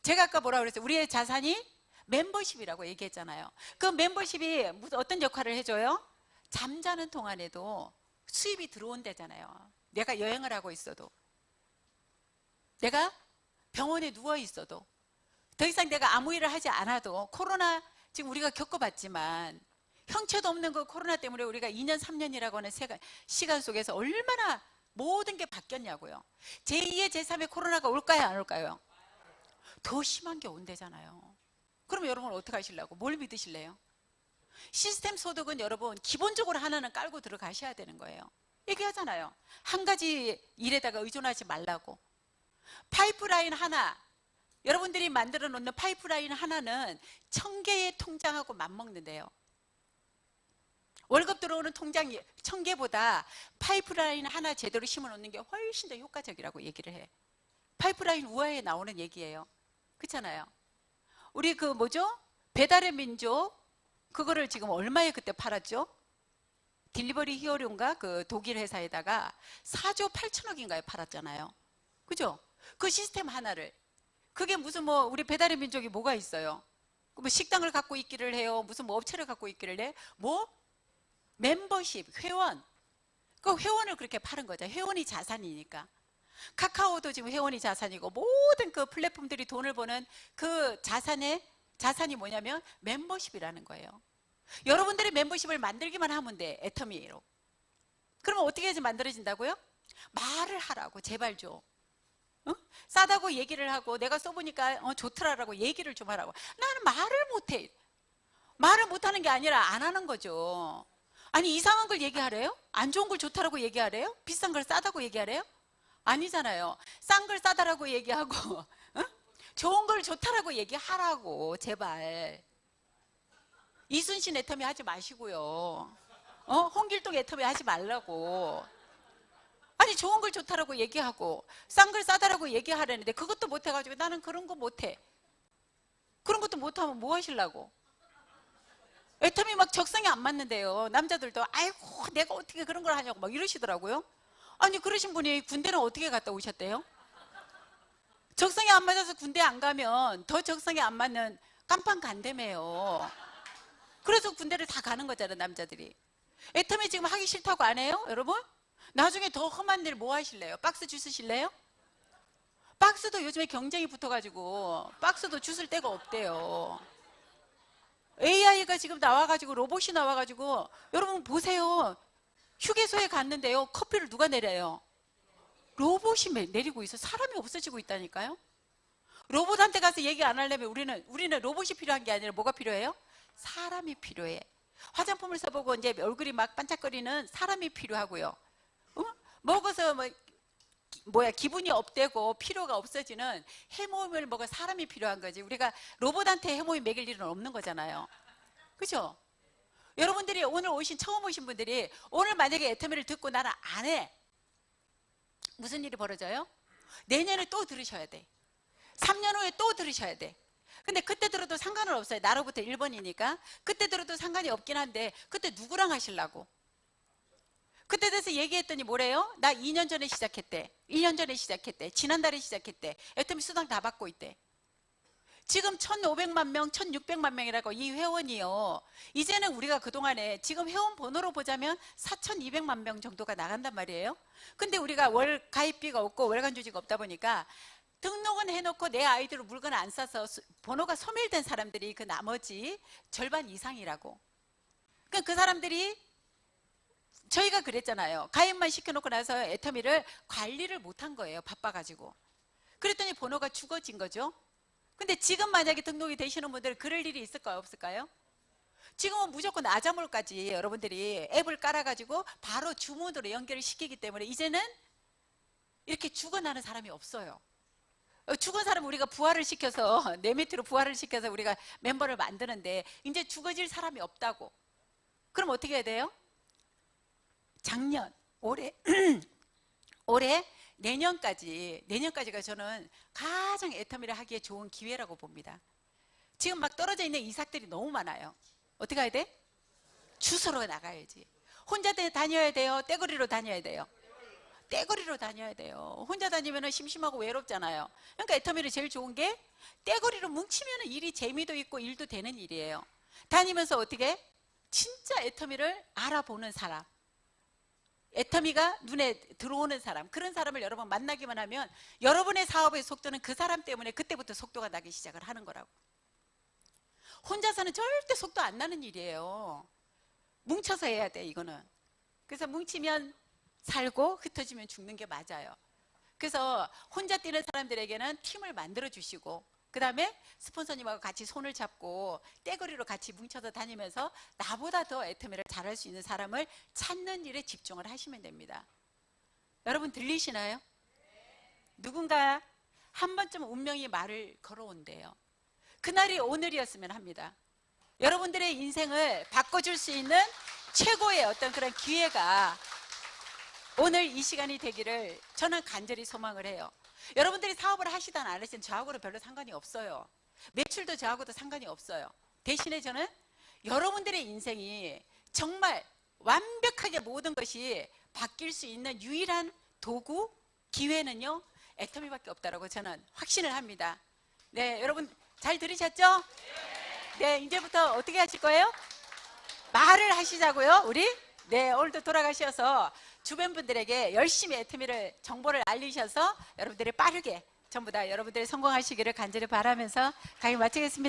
Speaker 1: 제가 아까 뭐라고 그랬어요? 우리의 자산이 멤버십이라고 얘기했잖아요. 그 멤버십이 어떤 역할을 해줘요? 잠자는 동안에도 수입이 들어온대잖아요. 내가 여행을 하고 있어도 내가 병원에 누워 있어도 더 이상 내가 아무 일을 하지 않아도 코로나 지금 우리가 겪어봤지만 형체도 없는 그 코로나 때문에 우리가 2년 3년이라고 하는 시간 속에서 얼마나 모든 게 바뀌었냐고요. 제2의 제3의 코로나가 올까요 안 올까요? 더 심한 게 온대잖아요. 그러면 여러분 어떻게 하시려고? 뭘 믿으실래요? 시스템 소득은 여러분 기본적으로 하나는 깔고 들어가셔야 되는 거예요. 얘기하잖아요. 한 가지 일에다가 의존하지 말라고. 파이프라인 하나 여러분들이 만들어 놓는 파이프라인 하나는 1000개의 통장하고 맞먹는데요. 월급 들어오는 통장 1000개보다 파이프라인 하나 제대로 심어 놓는 게 훨씬 더 효과적이라고 얘기를 해. 파이프라인 우하에 나오는 얘기예요. 그렇잖아요. 우리 그 뭐죠? 배달의 민족 그거를 지금 얼마에 그때 팔았죠? 딜리버리 히어로인가 그 독일 회사에다가 4조 8천억인가에 팔았잖아요. 그죠? 그 시스템 하나를. 그게 무슨 뭐 우리 배달의 민족이 뭐가 있어요? 뭐 식당을 갖고 있기를 해요. 무슨 뭐 업체를 갖고 있기를 해. 뭐 멤버십, 회원. 그 회원을 그렇게 파는 거죠. 회원이 자산이니까. 카카오도 지금 회원이 자산이고 모든 그 플랫폼들이 돈을 버는 그 자산이 뭐냐면 멤버십이라는 거예요. 여러분들이 멤버십을 만들기만 하면 돼. 애터미로. 그러면 어떻게 해서 만들어진다고요? 말을 하라고. 제발 좀. 어? 싸다고 얘기를 하고 내가 써보니까 좋더라라고 얘기를 좀 하라고. 나는 말을 못해. 말을 못하는 게 아니라 안 하는 거죠. 아니 이상한 걸 얘기하래요? 안 좋은 걸 좋다라고 얘기하래요? 비싼 걸 싸다고 얘기하래요? 아니잖아요. 싼 걸 싸다라고 얘기하고 좋은 걸 좋다라고 얘기하라고. 제발. 이순신 애터미 하지 마시고요. 홍길동 애터미 하지 말라고. 아니 좋은 걸 좋다라고 얘기하고 싼 걸 싸다라고 얘기하라는데 그것도 못해가지고 나는 그런 거 못해. 그런 것도 못하면 뭐 하시려고? 애터미 막 적성이 안 맞는데요. 남자들도 아이고 내가 어떻게 그런 걸 하냐고 막 이러시더라고요. 아니 그러신 분이 군대는 어떻게 갔다 오셨대요? 적성이 안 맞아서 군대 안 가면 더 적성이 안 맞는 깜빵 간다며요. 그래서 군대를 다 가는 거잖아요, 남자들이. 애터미 지금 하기 싫다고 안 해요, 여러분? 나중에 더 험한 일 뭐 하실래요? 박스 주스실래요? 박스도 요즘에 경쟁이 붙어가지고 박스도 주술 데가 없대요. AI가 지금 나와가지고 로봇이 나와가지고 여러분 보세요. 휴게소에 갔는데요, 커피를 누가 내려요? 로봇이 내리고 있어. 사람이 없어지고 있다니까요. 로봇한테 가서 얘기 안 하려면 우리는 로봇이 필요한 게 아니라 뭐가 필요해요? 사람이 필요해. 화장품을 써보고 이제 얼굴이 막 반짝거리는 사람이 필요하고요. 먹어서 기분이 업되고 피로가 없어지는 해모임을 먹을 사람이 필요한 거지. 우리가 로봇한테 해모임 먹일 일은 없는 거잖아요. 그죠? 여러분들이 오늘 처음 오신 분들이 오늘 만약에 애터미를 듣고 나는 안 해. 무슨 일이 벌어져요? 내년에 또 들으셔야 돼. 3년 후에 또 들으셔야 돼. 근데 그때 들어도 상관은 없어요. 나로부터 1번이니까. 그때 들어도 상관이 없긴 한데 그때 누구랑 하시려고? 그때 돼서 얘기했더니 뭐래요? 나 2년 전에 시작했대. 1년 전에 시작했대. 지난달에 시작했대. 애터미 수당 다 받고 있대. 지금 1,500만 명, 1,600만 명이라고 이 회원이요. 이제는 우리가 그동안에 지금 회원 번호로 보자면 4,200만 명 정도가 나간단 말이에요. 근데 우리가 월 가입비가 없고 월간 조직이 없다 보니까 등록은 해놓고 내 아이디로 물건을 안 싸서 번호가 소멸된 사람들이 그 나머지 절반 이상이라고. 그러니까 그 사람들이 저희가 그랬잖아요. 가입만 시켜놓고 나서 애터미를 관리를 못한 거예요. 바빠가지고. 그랬더니 번호가 죽어진 거죠. 근데 지금 만약에 등록이 되시는 분들 그럴 일이 있을까요? 없을까요? 지금은 무조건 아자몰까지 여러분들이 앱을 깔아가지고 바로 주문으로 연결을 시키기 때문에 이제는 이렇게 죽어나는 사람이 없어요. 죽은 사람 우리가 부활을 시켜서 내 밑으로 부활을 시켜서 우리가 멤버를 만드는데 이제 죽어질 사람이 없다고. 그럼 어떻게 해야 돼요? 작년, 올해 내년까지가 저는 가장 애터미를 하기에 좋은 기회라고 봅니다. 지금 막 떨어져 있는 이삭들이 너무 많아요. 어떻게 해야 돼? 주소로 나가야지. 혼자 다녀야 돼요? 떼거리로 다녀야 돼요? 떼거리로 다녀야 돼요. 혼자 다니면 심심하고 외롭잖아요. 그러니까 애터미를 제일 좋은 게 떼거리로 뭉치면 일이 재미도 있고 일도 되는 일이에요. 다니면서 어떻게? 진짜 애터미를 알아보는 사람, 애터미가 눈에 들어오는 사람, 그런 사람을 여러분 만나기만 하면 여러분의 사업의 속도는 그 사람 때문에 그때부터 속도가 나기 시작을 하는 거라고. 혼자서는 절대 속도 안 나는 일이에요. 뭉쳐서 해야 돼, 이거는. 그래서 뭉치면 살고 흩어지면 죽는 게 맞아요. 그래서 혼자 뛰는 사람들에게는 팀을 만들어 주시고, 그 다음에 스폰서님하고 같이 손을 잡고 떼거리로 같이 뭉쳐서 다니면서 나보다 더 애터미를 잘할 수 있는 사람을 찾는 일에 집중을 하시면 됩니다. 여러분 들리시나요? 누군가 한 번쯤 운명이 말을 걸어온대요. 그날이 오늘이었으면 합니다. 여러분들의 인생을 바꿔줄 수 있는 최고의 어떤 그런 기회가 오늘 이 시간이 되기를 저는 간절히 소망을 해요. 여러분들이 사업을 하시든 안 하시든 저하고는 별로 상관이 없어요. 매출도 저하고도 상관이 없어요. 대신에 저는 여러분들의 인생이 정말 완벽하게 모든 것이 바뀔 수 있는 유일한 도구, 기회는요, 애터미밖에 없다라고 저는 확신을 합니다. 네, 여러분 잘 들으셨죠? 네, 이제부터 어떻게 하실 거예요? 말을 하시자고요, 우리? 네, 오늘도 돌아가셔서 주변 분들에게 열심히 애터미를 정보를 알리셔서 여러분들이 빠르게 전부 다 여러분들이 성공하시기를 간절히 바라면서 강의 마치겠습니다.